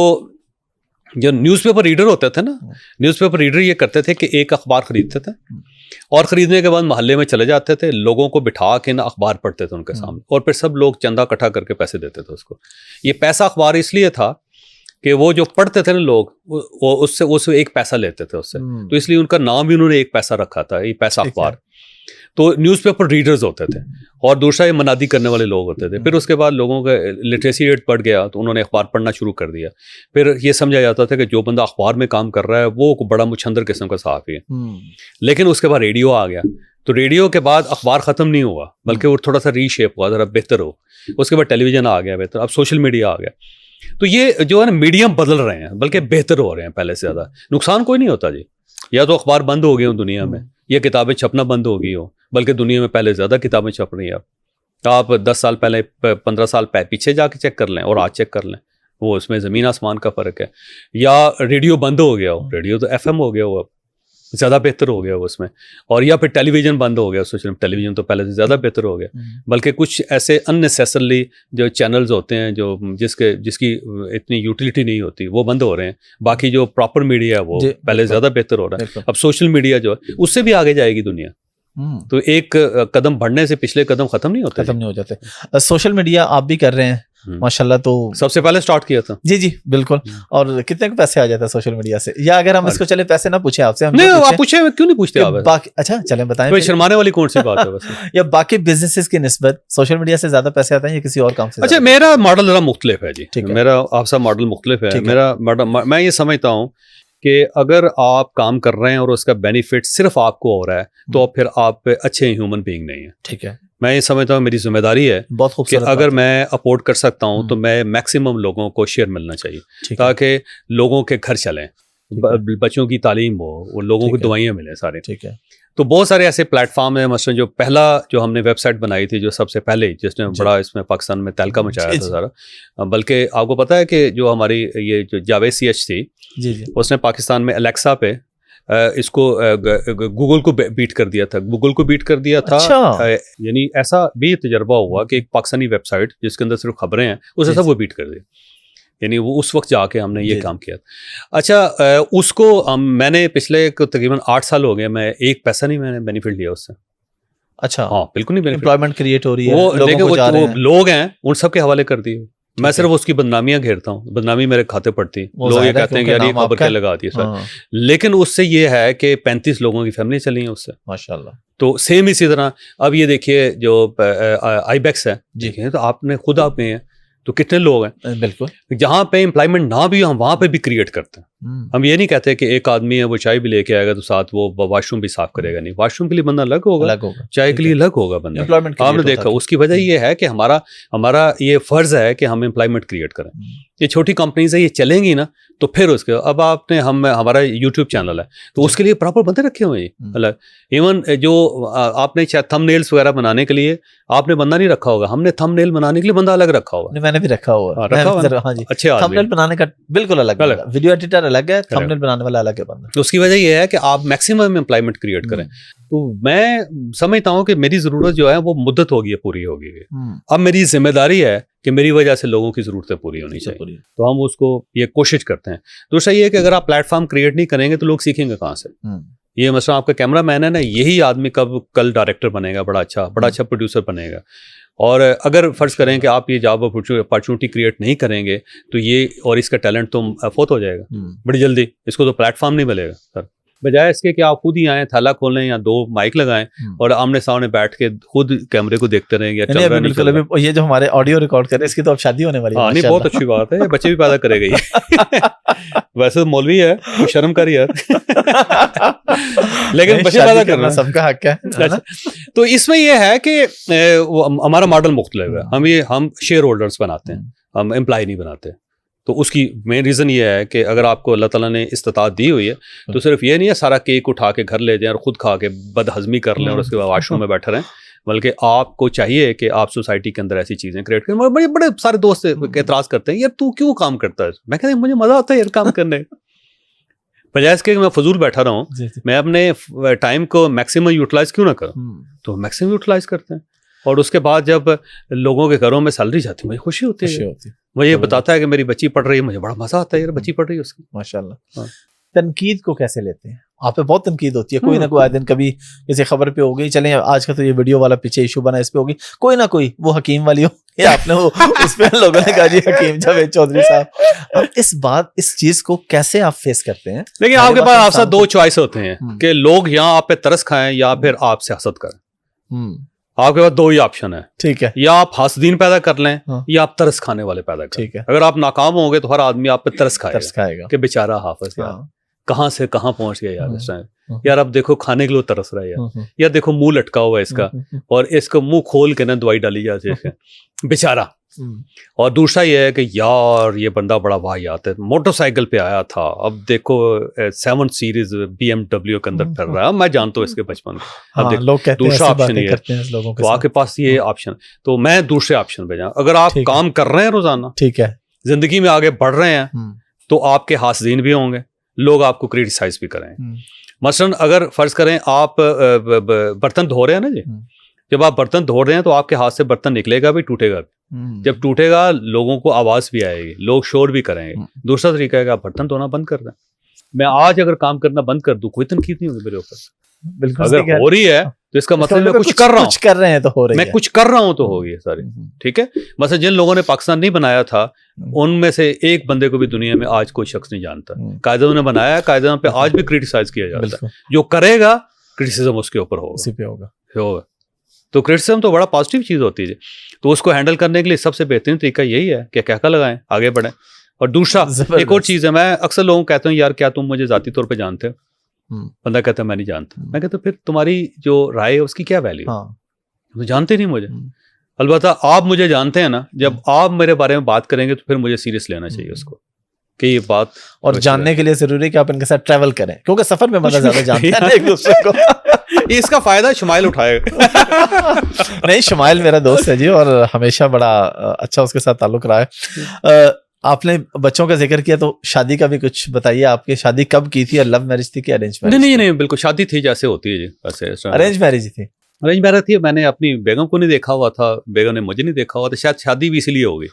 [SPEAKER 1] जो न्यूज़पेपर रीडर होते थे ना, न्यूज़पेपर रीडर ये करते थे कि एक अखबार खरीदते थे, और ख़रीदने के बाद मोहल्ले में चले जाते थे, लोगों को बिठा के ना अखबार पढ़ते थे उनके सामने, और फिर सब लोग चंदा इकट्ठा करके पैसे देते थे उसको। ये पैसा अखबार इसलिए था कि वो जो पढ़ते थे ना लोग, वो उससे एक पैसा लेते थे उससे, तो इसलिए उनका नाम भी उन्होंने एक पैसा रखा था, ये पैसा अखबार। तो न्यूज़पेपर रीडर्स होते थे, और दूसरा ये मनादी करने वाले लोग होते थे। फिर उसके बाद लोगों का लिटरेसी रेट बढ़ गया, तो उन्होंने अखबार पढ़ना शुरू कर दिया। फिर ये समझा जाता था कि जो बंदा अखबार में काम कर रहा है वो बड़ा मुछंदर किस्म का सहाफ़ी है। लेकिन उसके बाद रेडियो आ गया, तो रेडियो के बाद अखबार ख़त्म नहीं हुआ, बल्कि वो थोड़ा सा रीशेप हुआ, ज़रा बेहतर हो। उसके बाद टेलीविज़न आ गया बेहतर, अब सोशल मीडिया आ गया। तो ये जो है ना मीडियम बदल रहे हैं, बल्कि बेहतर हो रहे हैं पहले से ज़्यादा। नुकसान कोई नहीं होता जी, या तो अखबार बंद हो गए हो दुनिया में, या किताबें छपना बंद हो गई हो, बल्कि दुनिया में पहले ज़्यादा किताबें छप रही हैं। आप 10 साल पहले 15 साल पीछे जाके चेक कर लें और आज चेक कर लें, वो उसमें ज़मीन आसमान का फ़र्क है। या रेडियो बंद हो गया हो, रेडियो तो FM हो गया हो, अब ज़्यादा बेहतर हो गया हो उसमें। और या फिर टेलीविज़न बंद हो गया, सोचो टेलीविज़न तो पहले से ज़्यादा बेहतर हो गया, बल्कि कुछ ऐसे अननेसेसरली जो चैनल्स होते हैं जो जिसकी इतनी यूटिलिटी नहीं होती, वो बंद हो रहे हैं। बाकी जो प्रॉपर मीडिया है वो पहले ज़्यादा बेहतर हो रहा है। अब सोशल मीडिया जो है उससे भी आगे जाएगी दुनिया। तो एक कदम बढ़ने से पिछले कदम खत्म नहीं हो
[SPEAKER 2] जाते। सोशल मीडिया आप भी कर रहे हैं माशाल्लाह, तो सबसे
[SPEAKER 1] पहले स्टार्ट किया था।
[SPEAKER 2] जी बिल्कुल। और कितने पैसे आ जाते हैं सोशल मीडिया से? या अगर हम इसको चले पैसे ना पूछे आपसे,
[SPEAKER 1] नहीं आप पूछे, क्यों नहीं पूछते आप?
[SPEAKER 2] बाकी अच्छा चलें बताएं,
[SPEAKER 1] कोई शर्माने वाली कौन सी बात है बस।
[SPEAKER 2] या बाकी बिजनेसेस की निस्बत सोशल मीडिया से ज्यादा पैसे आते हैं या किसी और काम से?
[SPEAKER 1] अच्छा, मेरा मॉडल जरा मुख्तलिफ है जी, मेरा आपसा मॉडल मुख्तलिफ है। मेरा मैं ये समझता हूँ कि अगर आप काम कर रहे हैं और उसका बेनिफिट सिर्फ आपको हो रहा है, तो फिर आप अच्छे ह्यूमन बीइंग नहीं है।
[SPEAKER 2] ठीक है,
[SPEAKER 1] मैं ये समझता हूँ मेरी जिम्मेदारी है कि अगर मैं अफोर्ड कर सकता हूँ तो मैं मैक्सिमम लोगों को शेयर मिलना चाहिए, ताकि लोगों के घर चलें, बच्चों की तालीम हो, और लोगों को दवाइयाँ मिलें सारे।
[SPEAKER 2] ठीक है।
[SPEAKER 1] तो बहुत सारे ऐसे प्लेटफॉर्म है, मसलन जो हमने वेबसाइट बनाई थी, जो सबसे पहले जिसने बड़ा इसमें पाकिस्तान में तहलका मचाया था सारा, बल्कि आपको पता है कि जो हमारी ये जो जावेद CH थी, उसने पाकिस्तान में एलेक्सा पे इसको गूगल को बीट कर दिया था।
[SPEAKER 2] अच्छा।
[SPEAKER 1] यानी ऐसा भी तजर्बा हुआ कि एक पाकिस्तानी वेबसाइट जिसके अंदर सिर्फ खबरें हैं, उसे सब वो बीट कर दिया। यानी वो उस वक्त जाके हमने ये काम किया। अच्छा, उसको मैंने पिछले तकरीबन 8 साल हो गए, मैं एक पैसा नहीं मैंने बेनिफिट लिया उससे।
[SPEAKER 2] अच्छा,
[SPEAKER 1] हाँ बिल्कुल नहीं बेनिफिट।
[SPEAKER 2] एम्प्लॉयमेंट क्रिएट हो रही है,
[SPEAKER 1] लेकिन वो लोग हैं उन सब के हवाले कर दिए। मैं सिर्फ उसकी बदनामियां घेरता हूँ, बदनामी मेरे खाते पड़ती, लोग ये कहते हैं कि यार ये खबर क्या लगा दी सर। लेकिन उससे ये है कि 35 लोगों की फैमिली चली है उससे,
[SPEAKER 2] माशाल्लाह।
[SPEAKER 1] तो सेम इसी तरह अब ये देखिए जो आईबैक्स है, देखिए तो आपने खुद आप में है, तो कितने लोग हैं।
[SPEAKER 2] बिल्कुल,
[SPEAKER 1] जहाँ पे एम्प्लॉयमेंट ना भी हो हम वहाँ पे भी क्रिएट करते हैं। हम ये नहीं कहते कि एक आदमी है वो चाय भी लेके आएगा तो साथ वो वॉशरूम भी साफ करेगा, नहीं, वॉशरूम के लिए बंदा अलग होगा, चाय के लिए अलग होगा बंदा। आपने देखा, उसकी वजह ये है कि हमारा ये फर्ज है कि हम एम्प्लॉयमेंट क्रिएट करें। ये छोटी कंपनी से ये चलेंगी ना, तो फिर उसके अब आपने हमारा यूट्यूब चैनल है, तो उसके लिए प्रॉपर बंदे रखे हुए हैं अलग। इवन जो आपने शायद थंबनेल्स वगैरह बनाने के लिए आपने बंदा नहीं रखा होगा, हमने थंबनेल बनाने के लिए बंदा अलग रखा होगा।
[SPEAKER 2] मैंने भी रखा हुआ।
[SPEAKER 1] हाँ जी, अच्छे
[SPEAKER 2] थंबनेल बनाने का बिल्कुल अलग, वीडियो एडिटर अलग है, थंबनेल बनाने वाला अलग है बंदा।
[SPEAKER 1] तो उसकी वजह यह है कि आप मैक्सिमम एम्प्लॉयमेंट क्रिएट करें। तो मैं समझता हूँ कि मेरी जरूरत जो है वो मुद्दत होगी, पूरी होगी। अब मेरी जिम्मेदारी है कि मेरी वजह से लोगों की जरूरतें पूरी होनी चाहिए, तो हम उसको ये कोशिश करते हैं। दूसरा ये है कि अगर आप प्लेटफॉर्म क्रिएट नहीं करेंगे तो लोग सीखेंगे कहाँ से। ये मसला आपका कैमरा मैन है ना, यही आदमी कल डायरेक्टर बनेगा, बड़ा अच्छा प्रोड्यूसर बनेगा। और अगर फ़र्ज़ करें कि आप ये जॉब अपॉर्चुनिटी क्रिएट नहीं करेंगे तो ये और इसका टैलेंट तो फौत हो जाएगा बड़ी जल्दी, इसको तो प्लेटफॉर्म नहीं मिलेगा सर। बजाय इसके कि आप खुद ही आएँ, थैला खोलें या 2 माइक लगाएं और आमने सामने बैठ के खुद कैमरे को देखते रहेंगे।
[SPEAKER 2] बिल्कुल, ये जो हमारे ऑडियो रिकॉर्ड कर रहे हैं इसकी तो अब शादी होने वाली है।
[SPEAKER 1] नहीं, बहुत अच्छी बात है, बच्चे भी पैदा करेगा ये। वैसे तो मौलवी है, तो शर्म कर यार। लेकिन बच्चे पैदा करना
[SPEAKER 2] सबका हक है।
[SPEAKER 1] तो इसमें यह है कि हमारा मॉडल मुख्तलिफ है। हम शेयर होल्डर्स बनाते हैं, हम एम्प्लॉय नहीं बनाते। तो उसकी मेन रीज़न ये है कि अगर आपको अल्लाह ताला ने इस्तिताअत दी हुई है तो सिर्फ ये नहीं है सारा केक उठा के घर ले जाएं और ख़ुद खा के बदहज़मी कर लें और उसके बाद वॉशरूम में बैठे रहें, बल्कि आपको चाहिए कि आप सोसाइटी के अंदर ऐसी चीज़ें क्रिएट करें। बड़े बड़े सारे दोस्त एतराज़ करते हैं, यार तू क्यों काम करता है? मैं कहता हूँ मुझे मज़ा आता है यार काम करने, बजाय इसके मैं फजूल बैठा रहा हूँ, मैं अपने टाइम को मैक्सिमम यूटिलाइज़ क्यों ना करूँ। तो मैक्सिमम यूटिलाइज़ करते हैं और उसके बाद जब लोगों के घरों में सैलरी जाती है मुझे खुशी होती है। मुझे ये बताता है कि मेरी बच्ची पढ़ रही है, मुझे बड़ा मजा आता है यार बच्ची पढ़ रही है उसकी,
[SPEAKER 2] माशाल्लाह। तनकीद को कैसे लेते हैं? आप पे बहुत तनकीद होती है, कोई ना कोई आए दिन कभी किसी खबर पे होगी, चलें आज का तो ये वीडियो वाला पीछे इशू बना इस पे होगी, कोई ना कोई, वो हकीम वाली हो या आपने वो उस पे लोगों ने कहा जी हकीम जावेद चौधरी साहब। अब इस चीज को कैसे आप फेस करते हैं?
[SPEAKER 1] लेकिन आपके पास आपसे दो चॉइस होते हैं कि लोग यहाँ आप पे तरस खाएं या फिर आपसे हसद करें। आपके पास दो ही ऑप्शन है, ठीक है, या आप हसदीन पैदा कर लें या आप तरस खाने वाले पैदा करें। ठीक है, अगर आप नाकाम होंगे तो हर आदमी आप पे तरस खाएगा कि बेचारा हाफिज यार कहाँ से कहाँ पहुंच गया यार इस टाइम, यार अब देखो खाने के लिए तरस रहा है यार देखो मुंह लटका हुआ है इसका और इसको मुंह खोल के ना दवाई डाली जाती है बेचारा। और दूसरा ये है कि यार ये बंदा बड़ा वाहियात है, मोटरसाइकिल पे आया था, अब देखो 7 सीरीज BMW के अंदर फिर रहा है, मैं जानता हूँ इसके बचपन को। अब
[SPEAKER 2] लोग कहते हैं
[SPEAKER 1] दूसरा ऑप्शन ये है, तो आपके पास ये ऑप्शन, तो मैं दूसरे ऑप्शन पे जाऊँ। अगर आप काम कर रहे हैं रोजाना, ठीक है, जिंदगी में आगे बढ़ रहे हैं, तो आपके हासिदीन भी होंगे, लोग आपको क्रिटिसाइज भी करेंगे। मसलन अगर फर्ज करें आप बर्तन धो रहे हैं ना जी, जब आप बर्तन धो रहे हैं तो आपके हाथ से बर्तन निकलेगा भी, टूटेगा भी। जब टूटेगा लोगों को आवाज भी आएगी, लोग शोर भी करेंगे। दूसरा तरीका है कि आप बर्तन धोना बंद कर दें। मैं आज अगर काम करना बंद कर दूं, कोई तनकीद नहीं होगी मेरे ऊपर। बिल्कुल, अगर हो रही है तो इसका मतलब मैं कुछ कर रहा हूँ,
[SPEAKER 2] कुछ कर रहे हैं तो हो रही है,
[SPEAKER 1] मैं कुछ कर रहा हूँ तो होगी सारी। ठीक है, मतलब जिन लोगों ने पाकिस्तान नहीं बनाया था उनमें से एक बंदे को भी दुनिया में आज कोई शख्स नहीं जानता। कायदे ने बनाया, कायदे पे आज भी क्रिटिसाइज किया जाता है, जो करेगा क्रिटिसिज्म उसके ऊपर होगा। तो क्रिटिसिज्म तो बड़ा पॉजिटिव चीज होती है, तो उसको हैंडल करने के लिए सबसे बेहतरीन तरीका यही है कि क्या लगाएं, आगे बढ़ें। और दूसरा एक और चीज है, मैं अक्सर लोगों को कहता हूँ यार क्या तुम मुझे जाती तौर पे जानते हो? बंदा कहता है मैं नहीं जानता। मैं कहता फिर तुम्हारी जो राय है उसकी क्या वैल्यू? तो जानते नहीं मुझे। अलबत्ता आप मुझे जानते हैं ना, जब आप मेरे बारे में बात करेंगे तो फिर मुझे सीरियस लेना चाहिए उसको कि ये बात।
[SPEAKER 2] और जानने के लिए जरूरी है कि आप इनके साथ ट्रैवल करें, क्योंकि सफर में बंदा ज्यादा जानता है एक दूसरे को।
[SPEAKER 1] इसका फायदा शुमाइल उठाएगा।
[SPEAKER 2] नहीं, शुमाइल मेरा दोस्त है जी और हमेशा बड़ा अच्छा उसके साथ ताल्लुक रहा है। आपने बच्चों का जिक्र किया तो शादी का भी कुछ बताइए। आपकी शादी कब की थी और लव मैरिज थी कि अरेंज मैरिज?
[SPEAKER 1] नहीं, बिल्कुल शादी थी जैसे होती है जी, वैसे
[SPEAKER 2] अरेंज मैरिज थी।
[SPEAKER 1] अरेंज मैरिज थी। मैंने अपनी बेगम को नहीं देखा हुआ था, बेगम ने मुझे नहीं देखा हुआ था, शायद शादी भी इसलिए हो गई।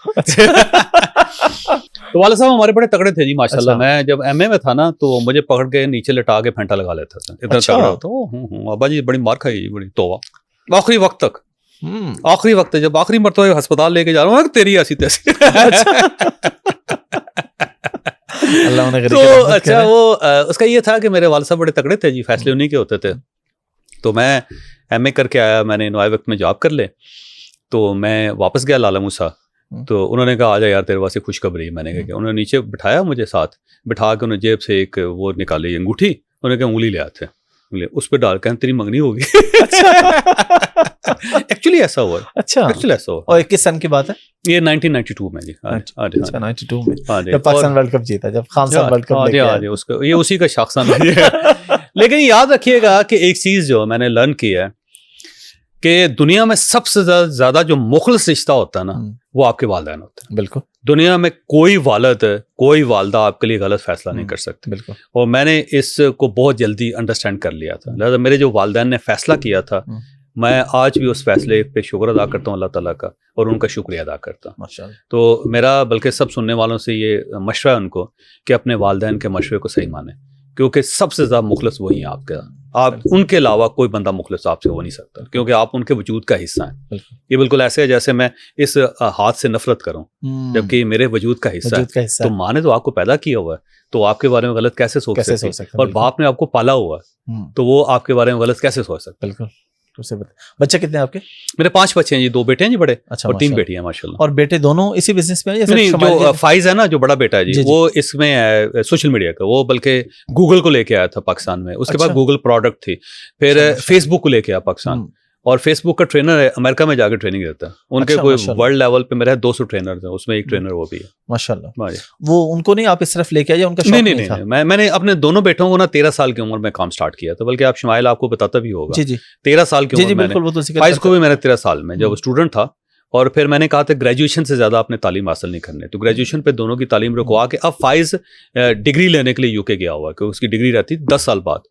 [SPEAKER 1] तो वाले साहब हमारे बड़े तगड़े थे जी माशाल्लाह। मैं जब MA में था ना तो मुझे पकड़ के नीचे लिटा के फेंटा लगा लेता था, इतना तगड़ा होता। अब्बा जी बड़ी मार खाई बड़ी, तौबा। आखिरी वक्त तक, आखिरी वक्त जब आखिरी मरतबा अस्पताल लेके जा रहा हूँ, तेरी ऐसी तैसी। तो अच्छा वो उसका ये था कि मेरे वाले साहब बड़े तगड़े थे जी, फैसले उन्हीं के होते थे। तो मैं MA करके आया, मैंने नए वक्त में जॉब कर ले, तो मैं वापस गया लाला मूसा। तो उन्होंने कहा आजा यार तेरे वास्ते खुशखबरी। मैंने कहा, उन्होंने नीचे बिठाया मुझे साथ बिठा के, उन्होंने जेब से एक वो निकाली अंगूठी, उन्होंने कहा उंगली ले आते, उस पर डाल कर तेरी मंगनी होगी। एक्चुअली ऐसा हुआ। अच्छा, एक्चुअली ऐसा हुआ।
[SPEAKER 2] और किस सन की बात है ये?
[SPEAKER 1] 1992 में जी।
[SPEAKER 2] 92 में जब पाकिस्तान वर्ल्ड कप जीता, जब खान साहब वर्ल्ड कप लेके आए,
[SPEAKER 1] उसका ये उसी का शाखसान है। लेकिन याद रखिएगा कि एक चीज जो मैंने लर्न किया है कि दुनिया में सबसे ज्यादा जो मुखलिस रिश्ता होता है ना, वो आपके वालिदैन होते हैं। बिल्कुल, दुनिया में कोई वालिद कोई वालदा आपके लिए गलत फैसला नहीं कर सकते। बिल्कुल, और मैंने इसको बहुत जल्दी अंडरस्टैंड कर लिया था। लिहाजा मेरे जो वालिदैन ने फैसला किया था, मैं आज भी उस फैसले पे शुक्र अदा करता हूँ अल्लाह ताला का, और उनका शुक्रिया अदा करता हूँ माशाअल्लाह। तो मेरा बल्कि सब सुनने वालों से ये मशवरा है उनको कि अपने वालिदैन के मशवरे को सही माने, क्योंकि सबसे ज्यादा मुखलिस वही है आपका। आप उनके अलावा कोई बंदा मुखलिस आपसे हो नहीं सकता, क्योंकि आप उनके वजूद का हिस्सा हैं। ये बिल्कुल ऐसे है जैसे मैं इस हाथ से नफरत करूं, जबकि मेरे वजूद का हिस्सा है। तो माँ ने तो आपको पैदा किया हुआ है, तो आपके बारे में गलत कैसे सोच सकते? और बाप ने आपको पाला हुआ है, तो वो आपके बारे में गलत कैसे सोच सकते? बिल्कुल।
[SPEAKER 2] बच्चे कितने आपके?
[SPEAKER 1] मेरे 5 बच्चे हैं जी, 2 बेटे हैं जी बड़े। अच्छा, और 3 बेटियां माशाल्लाह।
[SPEAKER 2] और बेटे दोनों इसी बिजनेस में हैं?
[SPEAKER 1] नहीं, जो फाइज है ना, जो बड़ा बेटा है जी, वो इसमें है सोशल मीडिया का, वो बल्कि गूगल को लेके आया था पाकिस्तान में। उसके बाद गूगल प्रोडक्ट थी, फिर फेसबुक को लेके आया पाकिस्तान, और फेसबुक का ट्रेनर है, अमेरिका में जाकर ट्रेनिंग देता है। उनके कोई वर्ल्ड लेवल पे मेरे 200 ट्रेनर थे, उसमें एक ट्रेनर वो भी है
[SPEAKER 2] माशाल्लाह। वो उनको नहीं आप इस तरफ लेके आए, उनका शौक नहीं था?
[SPEAKER 1] मैंने अपने दोनों बेटों को ना 13 साल की उम्र में काम स्टार्ट किया था, बल्कि आप शुमाइल आपको बताता भी होगा। जी जी, 13 साल की उम्र में। फाइज को भी मैंने 13 साल में जब स्टूडेंट था, और फिर मैंने कहा था ग्रेजुएशन से ज्यादा अपने तालीम हासिल नहीं करने, तो ग्रेजुएशन पे दोनों की तालीम रुकवा के अब फाइज डिग्री लेने के लिए यूके गया हुआ, क्योंकि उसकी डिग्री रहती 10 साल बाद।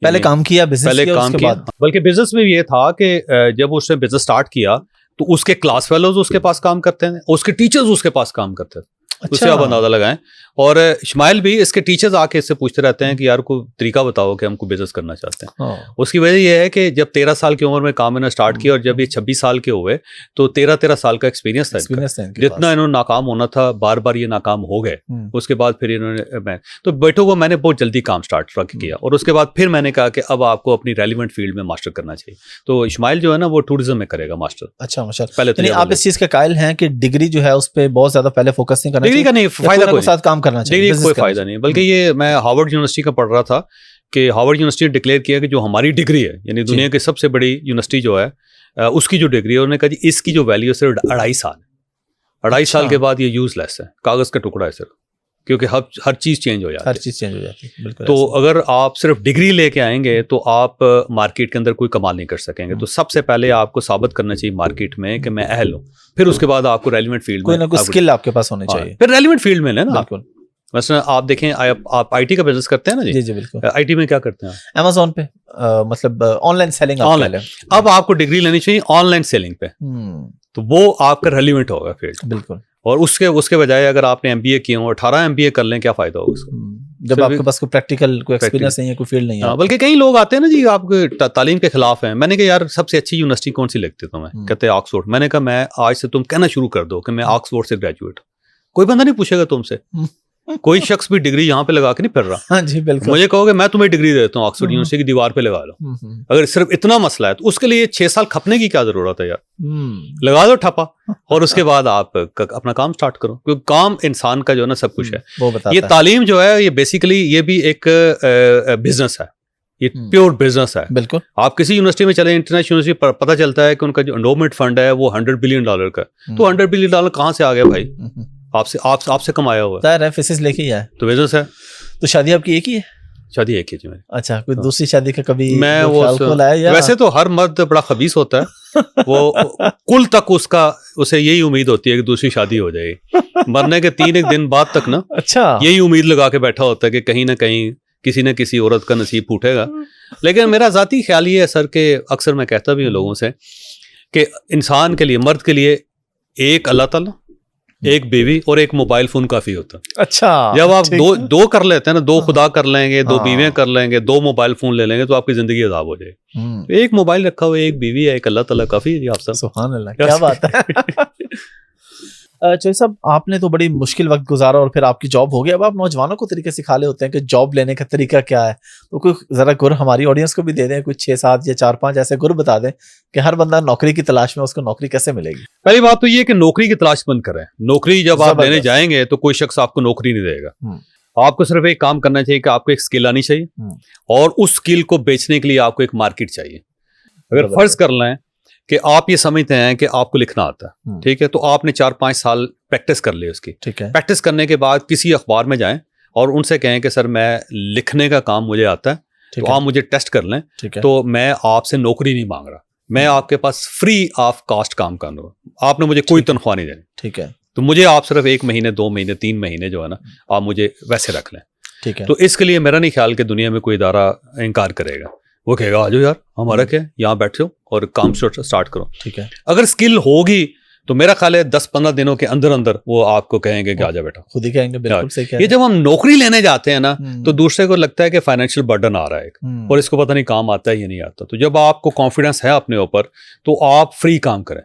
[SPEAKER 2] पहले काम किया, बिजनेस
[SPEAKER 1] पहले काम किया, बल्कि बिजनेस में ये था कि जब उसने बिजनेस स्टार्ट किया तो उसके क्लास फेलोज उसके पास काम करते हैं, उसके टीचर्स उसके पास काम करते थे। उससे आप अंदाजा लगाएं। और इस्माइल भी इसके टीचर्स आके इससे पूछते रहते हैं कि यार को तरीका बताओ कि हमको बिजनेस करना चाहते हैं। उसकी वजह यह है कि जब 13 साल की उम्र में काम करना स्टार्ट किया और जब ये 26 साल के हुए तो 13 साल का एक्सपीरियंस था जितना इन्होंने नाकाम होना था, बार बार ये नाकाम हो गए। उसके बाद फिर इन्होंने तो बेटों को मैंने बहुत जल्दी काम स्टार्ट किया और उसके बाद फिर मैंने कहा कि अब आपको अपनी रेलिवेंट फील्ड में मास्टर करना चाहिए। तो इस्माइल जो है ना वो टूरिज्म में करेगा मास्टर।
[SPEAKER 2] अच्छा माशाल्लाह। पहले तो आप इस चीज के कायल हैं कि डिग्री जो है उस पे बहुत ज्यादा पहले फोकस नहीं करना चाहिए।
[SPEAKER 1] डिग्री का नहीं फायदा, कोई
[SPEAKER 2] साथ काम करना चाहिए,
[SPEAKER 1] डिग्री कोई फायदा नहीं। बल्कि ये मैं हार्वर्ड यूनिवर्सिटी का पढ़ रहा था कि हार्वर्ड यूनिवर्सिटी ने डिक्लेयर किया कि जो हमारी डिग्री है यानी दुनिया की सबसे बड़ी यूनिवर्सिटी जो है उसकी जो डिग्री है उन्होंने कहा जी इसकी जो वैल्यू है सिर्फ 2.5 साल, 2.5 साल के बाद ये यूजलेस है, कागज का टुकड़ा है सिर्फ, क्योंकि हर चीज चेंज हो जाती है।
[SPEAKER 2] हर चीज चेंज हो जाती है, बिल्कुल।
[SPEAKER 1] तो अगर आप सिर्फ डिग्री लेके आएंगे तो आप मार्केट के अंदर कोई कमाल नहीं कर सकेंगे। तो सबसे पहले आपको साबित करना चाहिए मार्केट में कि मैं अहल हूँ, फिर उसके बाद आपको रेलिवेंट फील्ड
[SPEAKER 2] कोई ना कोई स्किल आपके पास होनी चाहिए,
[SPEAKER 1] फिर रेलिवेंट फील्ड में लेना।
[SPEAKER 2] बिल्कुल।
[SPEAKER 1] वैसे आप देखें आप आईटी का बिजनेस करते हैं ना जी?
[SPEAKER 2] जी बिल्कुल।
[SPEAKER 1] आईटी में क्या करते हैं?
[SPEAKER 2] अमेज़न पे मतलब ऑनलाइन सेलिंग।
[SPEAKER 1] ऑनलाइन अब आपको डिग्री लेनी चाहिए ऑनलाइन सेलिंग पे, तो वो आपका रेलिवेंट होगा फील्ड।
[SPEAKER 2] बिल्कुल।
[SPEAKER 1] और उसके बजाय अगर आपने एमबीए किए हो 18 एमबीए कर लें, क्या फायदा होगा उसका
[SPEAKER 2] जब आपके पास कोई प्रैक्टिकल कोई एक्सपीरियंस नहीं है, कोई फील्ड नहीं है।
[SPEAKER 1] बल्कि कई लोग आते हैं ना जी आपके तालीम के खिलाफ हैं। मैंने कहा यार सबसे अच्छी यूनिवर्सिटी कौन सी लगती है तुम्हें? कहते हैं ऑक्सफोर्ड। मैंने कहा मैं आज से तुम कहना शुरू कर दो कि मैं ऑक्सफोर्ड से ग्रेजुएट, कोई बंदा नहीं पूछेगा तुमसे। कोई शख्स भी डिग्री यहाँ पे लगा के नहीं फिर रहा।
[SPEAKER 2] हाँ जी बिल्कुल।
[SPEAKER 1] मुझे कहोगे मैं तुम्हें डिग्री देता हूँ ऑक्सफोर्ड यूनिवर्सिटी की दीवार पे लगा लो। अगर सिर्फ इतना मसला है तो उसके लिए 6 साल खपने की क्या जरूरत है यार? लगा दो ठप्पा और उसके बाद आप अपना काम स्टार्ट करो, क्योंकि काम इंसान का जो है ना सब कुछ है।
[SPEAKER 2] वो बताता
[SPEAKER 1] ये तालीम जो है ये बेसिकली ये भी एक बिजनेस है, ये प्योर बिजनेस है।
[SPEAKER 2] बिल्कुल।
[SPEAKER 1] आप किसी यूनिवर्सिटी में चले, इंटरनेशनल यूनिवर्सिटी, पता चलता है कि उनका जो एंडोमेंट फंड है वो $100 बिलियन का। तो $100 बिलियन कहाँ से आ गया भाई? आपसे कमाया हुआ है,
[SPEAKER 2] फीसिस लेके ही है तो
[SPEAKER 1] बिजनेस है।
[SPEAKER 2] तो शादी आपकी एक ही है?
[SPEAKER 1] शादी एक ही जी मेरी।
[SPEAKER 2] अच्छा, कोई दूसरी शादी का कभी
[SPEAKER 1] मैं वो वैसे तो हर मर्द बड़ा खबीस होता है वो कुल तक उसे यही उम्मीद होती है कि दूसरी शादी हो जाएगी। मरने के 3 दिन बाद तक ना
[SPEAKER 2] अच्छा
[SPEAKER 1] यही उम्मीद लगा के बैठा होता है कि कहीं ना कहीं किसी न किसी औरत का नसीब फूटेगा। लेकिन मेरा जाती ख्याल ये है सर कि अक्सर मैं कहता भी हूँ लोगों से कि इंसान के लिए, मर्द के लिए एक अल्लाह ताला, एक बीवी और एक मोबाइल फोन काफी होता है।
[SPEAKER 2] अच्छा,
[SPEAKER 1] जब आप दो कर लेते हैं ना, 2 खुदा कर लेंगे, 2 बीवियां कर लेंगे, 2 मोबाइल फोन ले लेंगे तो आपकी जिंदगी अजाब हो जाएगी। एक मोबाइल रखा हुआ, एक बीवी है, एक अल्लाह ताला काफी है जी। आप सब
[SPEAKER 2] सुभान अल्लाह, क्या बात है। चौधरी साहब, आपने तो बड़ी मुश्किल वक्त गुजारा और फिर आपकी जॉब हो गई। अब आप नौजवानों को तरीके सिखा ले होते हैं कि जॉब लेने का तरीका क्या है, तो कोई जरा गुर हमारी ऑडियंस को भी दे दें, कुछ 6-7 या 4-5 ऐसे गुर बता दें कि हर बंदा नौकरी की तलाश में, उसको नौकरी कैसे मिलेगी।
[SPEAKER 1] पहली बात तो ये कि नौकरी की तलाश बंद करें। नौकरी जब आप लेने जाएंगे तो कोई शख्स आपको नौकरी नहीं देगा। आपको सिर्फ एक काम करना चाहिए कि आपको एक स्किल आनी चाहिए और उस स्किल को बेचने के लिए आपको एक मार्केट चाहिए। अगर फर्ज कर लें कि आप ये समझते हैं कि आपको लिखना आता है, ठीक है, तो आपने 4-5 साल प्रैक्टिस कर ली उसकी।
[SPEAKER 2] ठीक है।
[SPEAKER 1] प्रैक्टिस करने के बाद किसी अखबार में जाएं और उनसे कहें कि सर मैं लिखने का काम मुझे आता है, तो आप मुझे टेस्ट कर लें, तो मैं आपसे नौकरी नहीं मांग रहा, मैं आपके पास फ्री ऑफ कॉस्ट काम कर रहा हूँ, आपने मुझे कोई तनख्वाह नहीं देनी।
[SPEAKER 2] ठीक है।
[SPEAKER 1] तो मुझे आप सिर्फ 1 महीने, 2 महीने, 3 महीने जो है ना, आप मुझे वैसे रख लें।
[SPEAKER 2] ठीक है।
[SPEAKER 1] तो इसके लिए मेरा नहीं ख्याल कि दुनिया में कोई इदारा इनकार करेगा। वो कहेगा आ जाओ यार, हमारा क्या, यहाँ बैठो और काम स्टार्ट करो। ठीक है। अगर स्किल होगी तो मेरा ख्याल है 10-15 दिनों के अंदर अंदर वो आपको कहेंगे कि आ जा बेटा,
[SPEAKER 2] खुद ही कहेंगे। बिल्कुल सही कह रहे हैं।
[SPEAKER 1] ये जब हम नौकरी लेने जाते हैं ना तो दूसरे को लगता है कि फाइनेंशियल बर्डन आ रहा है और इसको पता नहीं काम आता है या नहीं आता। तो जब आपको कॉन्फिडेंस है अपने ऊपर तो आप फ्री काम करें,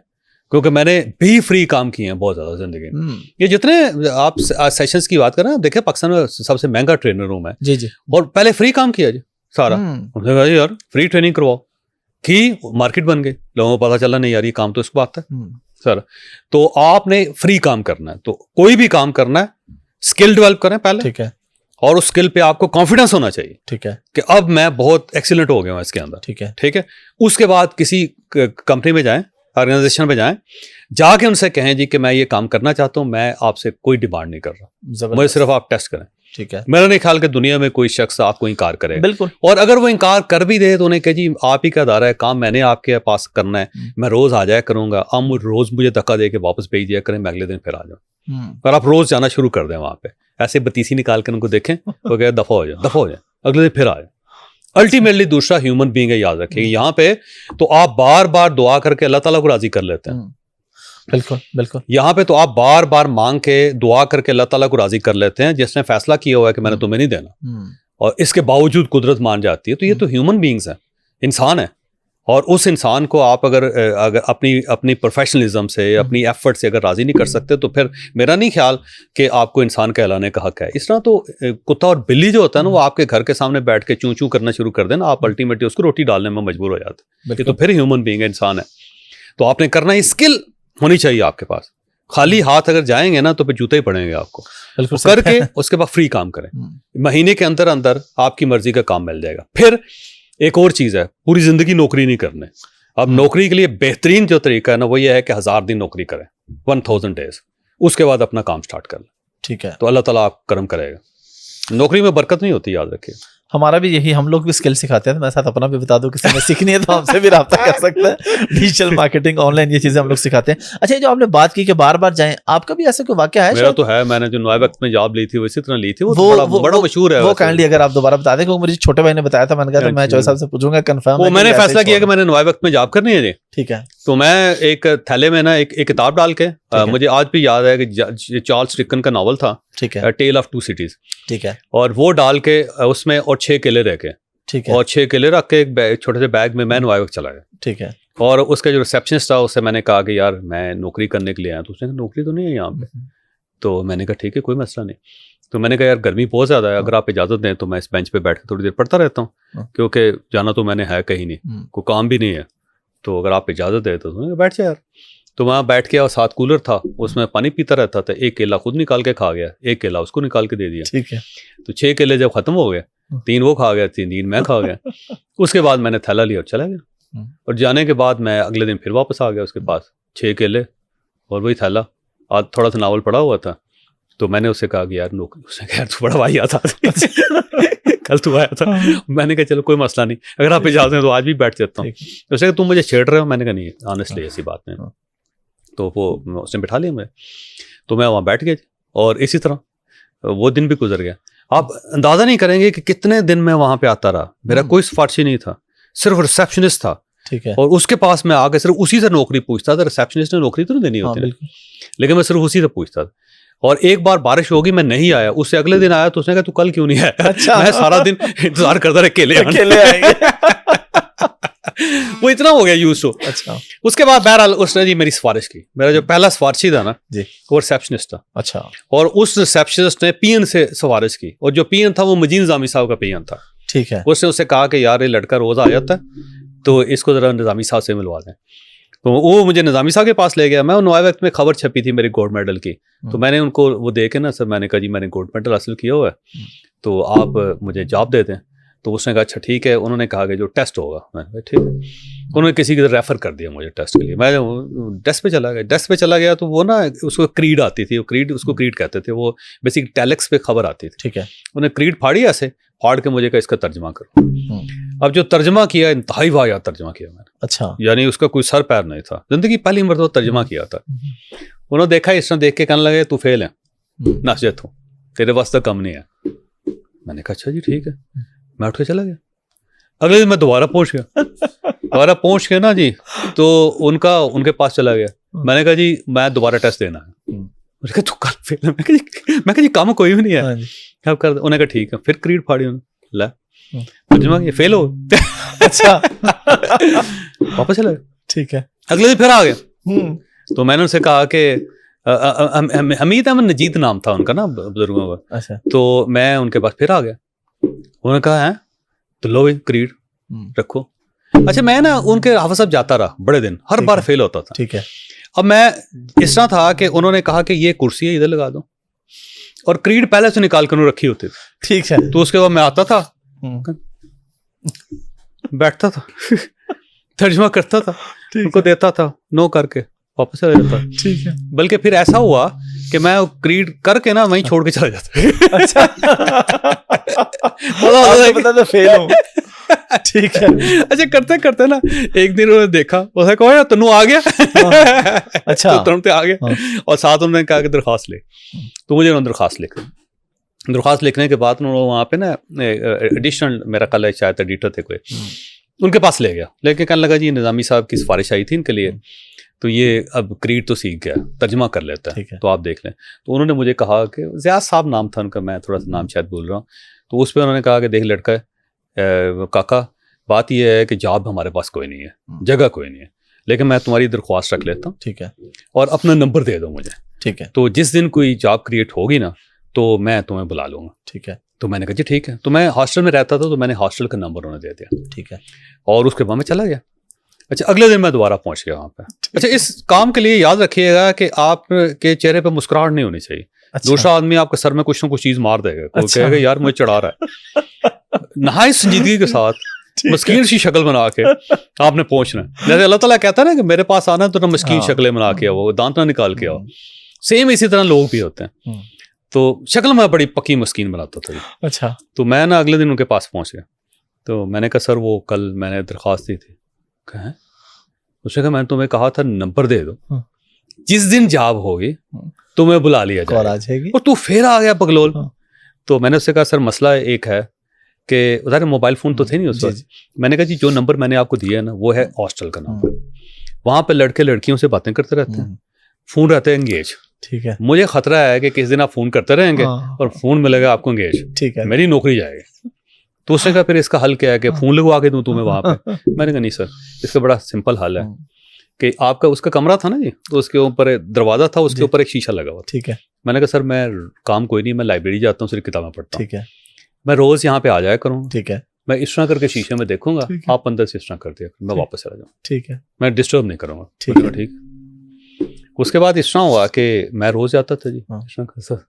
[SPEAKER 1] क्योंकि मैंने भी फ्री काम किए हैं बहुत ज्यादा जिंदगी में। ये जितने आप सेशंस की बात करें, देखे पाकिस्तान में सबसे महंगा ट्रेनर रूम है जी जी, और पहले फ्री काम किया जी सारा। उन्होंने कहा यार फ्री ट्रेनिंग करवाओ, कि मार्केट बन गई, लोगों को पता चला नहीं यार ये काम तो इसको आता है सर। तो आपने फ्री काम करना है, तो कोई भी काम करना है स्किल डेवलप करें पहले। ठीक है। और उस स्किल पे आपको कॉन्फिडेंस होना चाहिए। ठीक है, कि अब मैं बहुत एक्सीलेंट हो गया हूं इसके अंदर। ठीक है। ठीक है। उसके बाद किसी कंपनी में जाएं, ऑर्गेनाइजेशन में जाएं, जाके उनसे कहें जी कि मैं ये काम करना चाहता हूं, मैं आपसे कोई डिमांड नहीं कर रहा, मुझे सिर्फ आप टेस्ट करें। ठीक है। मेरा नहीं ख्याल कि दुनिया में कोई शख्स आपको इनकार करे। बिल्कुल। और अगर वो इनकार कर भी दे तो उन्हें कहे जी आप ही का अदारा है, काम मैंने आपके पास करना है, मैं रोज आ जाया करूंगा, आप रोज मुझे धक्का दे के वापस भेज दिया करें, मैं अगले दिन फिर आ जाऊँ। पर आप रोज जाना शुरू कर दें वहां पे, ऐसे बतीसी निकाल कर उनको देखें, वो कहे दफा हो जाए, अगले दिन फिर आ जाए। अल्टीमेटली दूसरा ह्यूमन बीइंग है, याद रखिए यहाँ पे। तो आप बार बार दुआ करके अल्लाह ताला को राजी कर लेते हैं।
[SPEAKER 2] बिल्कुल बिल्कुल।
[SPEAKER 1] यहाँ पे तो आप बार बार मांग के दुआ करके अल्लाह ताला को राजी कर लेते हैं, जिसने फैसला किया हुआ है कि मैंने तुम्हें नहीं देना, और इसके बावजूद कुदरत मान जाती है। तो ये तो ह्यूमन बींग्स हैं, इंसान है, और उस इंसान को आप अगर अपनी प्रोफेशनलिज्म से, अपनी एफर्ट से अगर राजी नहीं कर सकते, तो फिर मेरा नहीं ख्याल कि आपको इंसान कहलाने का हक है। इस तरह तो कुत्ता और बिल्ली जो होता है ना, वो आपके घर के सामने बैठ के चूं चूं करना शुरू कर देना, आप अल्टीमेटली उसको रोटी डालने में मजबूर हो जाते हैं। ये तो फिर ह्यूमन बीइंग है, इंसान है। तो आपने करना ही, स्किल होनी चाहिए आपके पास। खाली हाथ अगर जाएंगे ना तो फिर जूते ही पड़ेंगे आपको। तो करके उसके बाद फ्री काम करें, महीने के अंदर अंदर आपकी मर्जी का काम मिल जाएगा। फिर एक और चीज है, पूरी जिंदगी नौकरी नहीं करने। अब नौकरी के लिए बेहतरीन जो तरीका है ना, वो ये है कि 1000 दिन नौकरी करें, 1000 डेज, उसके बाद अपना काम स्टार्ट कर लें।
[SPEAKER 2] ठीक है,
[SPEAKER 1] तो अल्लाह ताला आप करम करेगा। नौकरी में बरकत नहीं होती, याद रखिए।
[SPEAKER 2] हमारा भी यही, हम लोग भी स्किल सिखाते हैं। तो मैं साथ अपना भी बता दूं, किसी ने सीखनी है तो हमसे भी राब्ता कर सकते हैं। डिजिटल मार्केटिंग, ऑनलाइन, ये चीजें हम लोग सिखाते हैं। अच्छा, ये जो आपने बात की कि बार बार जाएं, आपका भी ऐसा कोई वाकया है?
[SPEAKER 1] मेरा तो है, मैंने जो नए वक्त में जॉब ली थी वो इसी तरह ली थी। वो बड़ा मशहूर है।
[SPEAKER 2] वो काइंडली अगर आप दोबारा बता दें, क्योंकि मुझे छोटे भाई ने बताया था, मैंने कहा तो मैं चौधरी साहब से पूछूंगा कंफर्म।
[SPEAKER 1] वो मैंने फैसला किया कि मैंने नए वक्त में जॉब करनी है जी।
[SPEAKER 2] ठीक है।
[SPEAKER 1] तो मैं एक थैले में ना एक किताब डाल के, मुझे आज भी याद है कि चार्ल्स डिकन का नावल था,
[SPEAKER 2] ठीक है,
[SPEAKER 1] टेल ऑफ टू सिटीज।
[SPEAKER 2] ठीक है।
[SPEAKER 1] और वो डाल के उसमें और 6 केले रह के,
[SPEAKER 2] ठीक है,
[SPEAKER 1] और 6 केले रख के एक छोटे से बैग में मैं नए वक्त चला गया।
[SPEAKER 2] ठीक है।
[SPEAKER 1] और उसका जो रिसेप्शनिस्ट था, उससे मैंने कहा कि यार मैं नौकरी करने के लिए आया। तो उसने कहा नौकरी तो नहीं है यहाँ पे। तो मैंने कहा ठीक है, कोई मसला नहीं। तो मैंने कहा यार गर्मी बहुत ज़्यादा है, अगर आप इजाज़त दें तो मैं इस बेंच पे बैठ के थोड़ी देर पढ़ता रहता हूँ, क्योंकि जाना तो मैंने है कहीं नहीं, कोई काम भी नहीं है, तो अगर आप इजाज़त दें तो बैठ जाए यार। तो वहाँ बैठ के, और साथ कूलर था, उसमें पानी पीता रहता था। एक केला खुद निकाल के खा गया, एक केला उसको निकाल के दे दिया।
[SPEAKER 2] ठीक है।
[SPEAKER 1] तो 6 केले जब खत्म हो गए, 3 वो खा गया, 3 मैं खा गया। उसके बाद मैंने थैला लिया और चला गया। और जाने के बाद मैं अगले दिन फिर वापस आ गया उसके पास, 6 केले और वही थैला। आज थोड़ा सा नावल पड़ा हुआ था, तो मैंने उससे कहा कि यार नौकरी, उसने कहा तू बड़ा भाई आता कल तू आया था। मैंने कहा चलो कोई मसला नहीं, अगर आप इजाज़त हैं तो आज भी बैठ जाता हूँ। उसने कहा तुम मुझे छेड़ रहे हो। मैंने कहा नहीं, ऑनेस्टली ऐसी बात नहीं। तो वो उसने बिठा लिया मुझे, तो मैं वहाँ बैठ गया, और इसी तरह वो दिन भी गुजर गया। आप अंदाजा नहीं करेंगे कि कितने दिन मैं वहाँ पे आता रहा। मेरा कोई सिफारिशी नहीं था, सिर्फ रिसेप्शनिस्ट था।
[SPEAKER 2] ठीक है।
[SPEAKER 1] और उसके पास मैं आके सिर्फ उसी से नौकरी पूछता था। रिसेप्शनिस्ट ने नौकरी तो नहीं देनी होती, लेकिन मैं सिर्फ उसी से पूछता था। और एक बार बारिश होगी, मैं नहीं आया, उससे अगले दिन आया, तो उसने कहा तू कल क्यों नहीं आया?
[SPEAKER 2] अच्छा।
[SPEAKER 1] मैं सारा दिन इंतजार करता रहा, केले
[SPEAKER 2] आएंगे।
[SPEAKER 1] वो इतना हो गया यूज टू।
[SPEAKER 2] अच्छा।
[SPEAKER 1] उसके बाद बहरहाल उसने जी मेरी सिफारिश की। मेरा जो पहला सिफारिशी था ना
[SPEAKER 2] जी,
[SPEAKER 1] वो रिसेप्शनिस्ट था।
[SPEAKER 2] अच्छा।
[SPEAKER 1] और उस रिसेप्शनिस्ट ने पीएन से सिफारिश की, और जो पीएन था वो मजीद निजामी साहब का पीएन था।
[SPEAKER 2] ठीक है।
[SPEAKER 1] उसने उससे कहा कि यार ये लड़का रोज आ जाता है, तो इसको जरा निजामी साहब से मिलवा दें। तो वो मुझे निजामी साहब के पास ले गया। मैं नए वक्त में खबर छपी थी मेरे गोल्ड मेडल की, तो मैंने उनको वो दे के ना, सर मैंने कहा जी मैंने गोल्ड मेडल हासिल किया हुआ है, तो आप मुझे जॉब दे दें। तो उसने कहा अच्छा ठीक है। उन्होंने कहा कि जो टेस्ट होगा, मैंने कहा ठीक है। उन्होंने किसी की रेफ़र कर दिया मुझे टेस्ट के लिए। मैं डेस्क पे चला गया। डेस्क पे चला गया तो वो ना उसको क्रीड आती थी, वो क्रीड, उसको क्रीड कहते थे, वो बेसिक टेलेक्स पे खबर आती थी।
[SPEAKER 2] ठीक है।
[SPEAKER 1] उन्हें क्रीड फाड़ी, ऐसे फाड़ के मुझे कहा इसका तर्जमा करो। अब जो तर्जमा किया, इंतहाई वाहियात तर्जमा किया मैंने।
[SPEAKER 2] अच्छा।
[SPEAKER 1] यानी उसका कोई सर पैर नहीं था। जिंदगी पहली मरतबा तर्जमा किया था। उन्होंने देखा, इस तरह देख के कहने लगे तू फेल है, नसीहत हूँ, तेरे वास्ते कम नहीं है। मैंने कहा अच्छा जी ठीक है। मैं उठ के चला गया। अगले दिन मैं दोबारा पहुंच गया। दोबारा पहुंच के ना जी, तो उनके पास चला गया। मैंने कहा जी मैं दोबारा टेस्ट देना है। मुझे कहा तू कल फेल है। मैं कहा जी काम कोई भी नहीं है, क्या कर। उन्होंने कहा ठीक है। फिर क्रीड फाड़ी उन्होंने, ला तर्जुमा किया, फेल हो।
[SPEAKER 2] अच्छा।
[SPEAKER 1] वापस चला गया।
[SPEAKER 2] ठीक है।
[SPEAKER 1] अगले दिन फिर आ गया। तो मैंने उनसे कहा कि हमीद अहमद नजीद नाम था उनका ना, बुजुर्गों का।
[SPEAKER 2] अच्छा।
[SPEAKER 1] तो मैं उनके पास फिर आ गया। उन्होंने कहा है तो लो क्रीड रखो। अच्छा, मैं ना उनके हाफिज साहब जाता रहा बड़े दिन, हर बार फेल होता था।
[SPEAKER 2] ठीक है।
[SPEAKER 1] अब मैं इस तरह था कि उन्होंने कहा कि ये कुर्सी है, इधर लगा दो, और क्रीड पहले से निकाल कर रखी होती थी।
[SPEAKER 2] ठीक है।
[SPEAKER 1] तो उसके बाद मैं आता था, बैठता था, तर्जुमा करता था, उनको देता था, नो करके वापस चला जाता।
[SPEAKER 2] ठीक है।
[SPEAKER 1] बल्कि फिर ऐसा हुआ कि मैं क्रीड करके ना वहीं छोड़ के चला जाता।
[SPEAKER 2] अच्छा। पता था फेल हूं। ठीक है।
[SPEAKER 1] अच्छा, करते करते ना एक दिन उन्होंने देखा, उसने कहा तनु आ गया।
[SPEAKER 2] अच्छा।
[SPEAKER 1] तो तुरंत आ गया। और साथ उन्होंने कहा कि दरख्वास्त ले। तो मुझे उन्होंने दरख्वास्त लिखने के बाद उन्होंने वहाँ पे ना एडिशनल, मेरा ख्याल है शायद एडिटर थे कोई, उनके पास ले गया, लेके कहने लगा जी निज़ामी साहब की सिफारिश आई थी इनके लिए, तो ये अब क्रीड तो सीख गया, तर्जमा कर लेता है, तो आप देख लें। तो उन्होंने मुझे कहा कि ज़ियाद साहब नाम था उनका, मैं थोड़ा सा नाम शायद बोल रहा हूँ, तो उस पर उन्होंने कहा कि देख लड़का काका, बात यह है कि जॉब हमारे पास कोई नहीं है, जगह कोई नहीं है, लेकिन मैं तुम्हारी दरख्वास्त रख लेता हूँ, ठीक है, और अपना नंबर दे दो मुझे, ठीक है, तो जिस दिन कोई जॉब क्रिएट होगी ना तो मैं तुम्हें बुला लूँगा, ठीक है। तो मैंने कहा जी ठीक है। तो मैं हॉस्टल में रहता था, तो मैंने हॉस्टल का नंबर उन्हें दे दिया, ठीक है, और उसके बाद मैं चला गया। अच्छा, अगले दिन मैं दोबारा पहुंच गया वहाँ पे। अच्छा, इस काम के लिए याद रखिएगा कि आपके चेहरे पे मुस्कुराहट नहीं होनी चाहिए। अच्छा। दूसरा आदमी आपके सर में कुछ ना कुछ चीज मार देगा, कोई कहेगा यार मुझे चढ़ा रहा है। नहाई संजीदगी के साथ मस्कीन सी शक्ल बना के आपने पहुंचना है। जैसे अल्लाह ताला कहता है ना कि मेरे पास आना तो ना मस्कीन शक्लें बना के आओ, दांत ना निकाल के आओ, सेम इसी तरह लोग भी होते हैं। तो शक्ल में बड़ी पक्की मस्कीन बनाता था। अच्छा। तो मैं ना अगले दिन उनके पास पहुंच गया, तो मैंने कहा सर वो कल मैंने दरख्वास्त दी थी। कहा उसने कहा मैंने तुम्हें कहा था नंबर दे दो, जिस दिन जॉब होगी तुम्हें बुला लिया जाएगा, और तू फिर आ गया पगलोल। तो मैंने उससे कहा सर मसला एक है कि उधर मोबाइल फ़ोन तो थे नहीं उस वक्त। मैंने कहा जी जो नंबर मैंने आपको दिया है ना वो है हॉस्टल का नंबर, वहाँ पे लड़के लड़कियों से बातें करते रहते हैं, फ़ोन रहते हैं एंगेज, ठीक है। मुझे खतरा है कि किस दिन आप फ़ोन करते रहेंगे और फ़ोन मिलेगा आपको एंगेज, ठीक है, मेरी नौकरी जाएगी। तो उसने कहा फिर इसका हल क्या है कि फ़ोन लगवा के दूँ तुम्हें वहाँ पे। मैंने कहा नहीं सर, इसका बड़ा सिंपल हल है कि आपका उसका कमरा था ना जी, तो उसके ऊपर दरवाज़ा था, उसके ऊपर एक शीशा लगा हुआ, ठीक है। मैंने कहा सर मैं काम कोई नहीं, मैं लाइब्रेरी जाता हूँ, सिर्फ किताबें पढ़ता हूँ, ठीक है, मैं रोज़ यहाँ पे आ जाया करूँगा, ठीक है, मैं इस तरह करके शीशे में देखूंगा, आप अंदर से इस तरह कर दिया, मैं वापस चला जाऊँ, ठीक है, मैं डिस्टर्ब नहीं करूँगा, ठीक है, ठीक। उसके बाद इस तरह हुआ कि मैं रोज़ जाता था जी, सर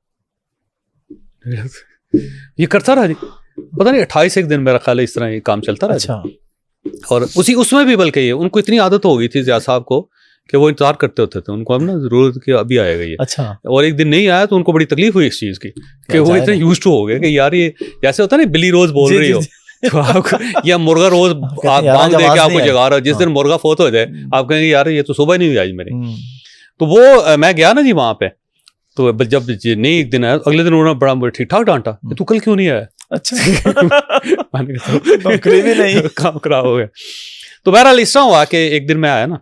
[SPEAKER 1] ये करता रहा जी, पता नहीं 28 एक दिन मेरा ख्याल है इस तरह ये काम चलता रहा। अच्छा। और उसमें भी बल्कि ये उनको इतनी आदत हो गई थी ज़ियाद साहब को कि वो इंतजार करते होते थे, उनको अब ना जरूरत कि अभी आएगा ये। अच्छा। और एक दिन नहीं आया तो उनको बड़ी तकलीफ हुई इस चीज़ की कि वो इतने यूज्ड टू हो गए कि यार ये जैसे होता है ना बिल्ली रोज बोल रही हो तो आपको, या मुर्गा रोज बांग दे के आपको जगा रहा हो, जिस दिन मुर्गा फोत हो जाए आप कहेंगे यार ये तो सुबह नहीं हुई आज मेरी। तो वो मैं गया ना जी वहाँ पे, तो जब नहीं एक दिन आया, अगले दिन उन्होंने बड़ा ठीक ठाक डांटा, तू कल क्यों नहीं आया। अच्छा। नौकरी भी नहीं, काम खराब हो गया। तो बहरहाल इस तरह हुआ कि एक दिन मैं आया ना,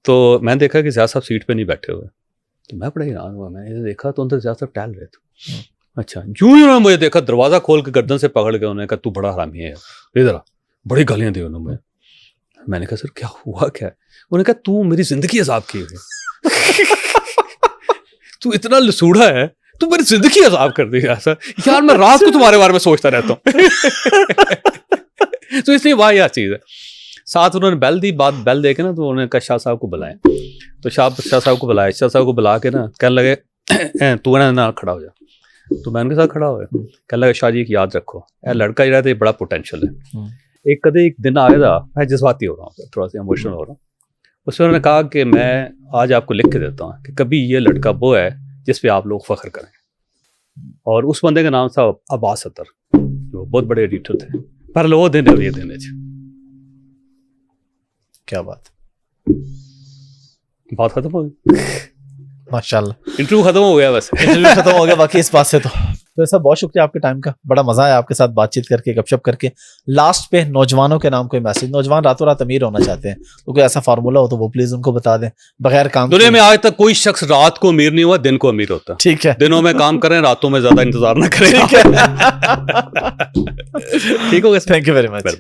[SPEAKER 1] तो मैंने देखा कि ज़ियाद साहब सीट पे नहीं बैठे हुए, तो मैं बड़ा हैरान हुआ। मैंने देखा तो अंदर ज़ियाद साहब टहल रहे थे। अच्छा, यूं ही उन्होंने मुझे देखा, दरवाज़ा खोल के गर्दन से पकड़ के उन्होंने कहा तू बड़ा हरामी है, इधर आ, बड़ी गालियाँ दी उन्होंने। मैंने कहा सर क्या हुआ क्या है। उन्होंने कहा तू मेरी जिंदगी अजाब की हुई तू इतना लसूड़ा है, तू मेरी जिंदगी अजाब कर देगा सर, यार मैं रात को तुम्हारे बारे में सोचता रहता हूँ। तो इसलिए वाह यार चीज़ है। साथ उन्होंने बेल दी, बात बेल दे के ना, तो उन्होंने कहा शाह साहब को बुलाएं, तो शाह साहब को बुलाया, शाह साहब को बुला के ना कहने लगे तू ना खड़ा हो जा। तो मैं उनके साथ खड़ा हो गया, कहने लगा शाह जी की याद रखो यार लड़का जो है बड़ा पोटेंशियल है, एक कदे एक दिन आएगा, मैं जज्बाती हो रहा हूँ, थोड़ा सा इमोशनल हो रहा हूँ। उसमें उन्होंने कहा कि मैं आज आपको लिख के देता हूँ कि कभी ये लड़का वो है जिस पे आप लोग फख्र करें। और उस बंदे का नाम था अब्बास अतर, जो बहुत बड़े एडिटर थे, पर लो दिन है ये दिन। क्या बात खत्म हो गई माशाल्लाह, इंटरव्यू खत्म हो गया, बस इंटरव्यू खत्म हो गया। बाकी इस बात से तो ऐसा बहुत शुक्रिया आपके टाइम का, बड़ा मजा आया आपके साथ बातचीत करके, गपशप करके। लास्ट पे नौजवानों के नाम कोई मैसेज, नौजवान रातों रात अमीर होना चाहते हैं, तो कोई ऐसा फार्मूला हो तो वो प्लीज उनको बता दें, बगैर काम। दुनिया में आज तक कोई शख्स रात को अमीर नहीं हुआ, दिन को अमीर होता। ठीक है, दिनों में काम करें, रातों में ज्यादा इंतजार ना करें। ठीक हो गया, थैंक यू वेरी मच।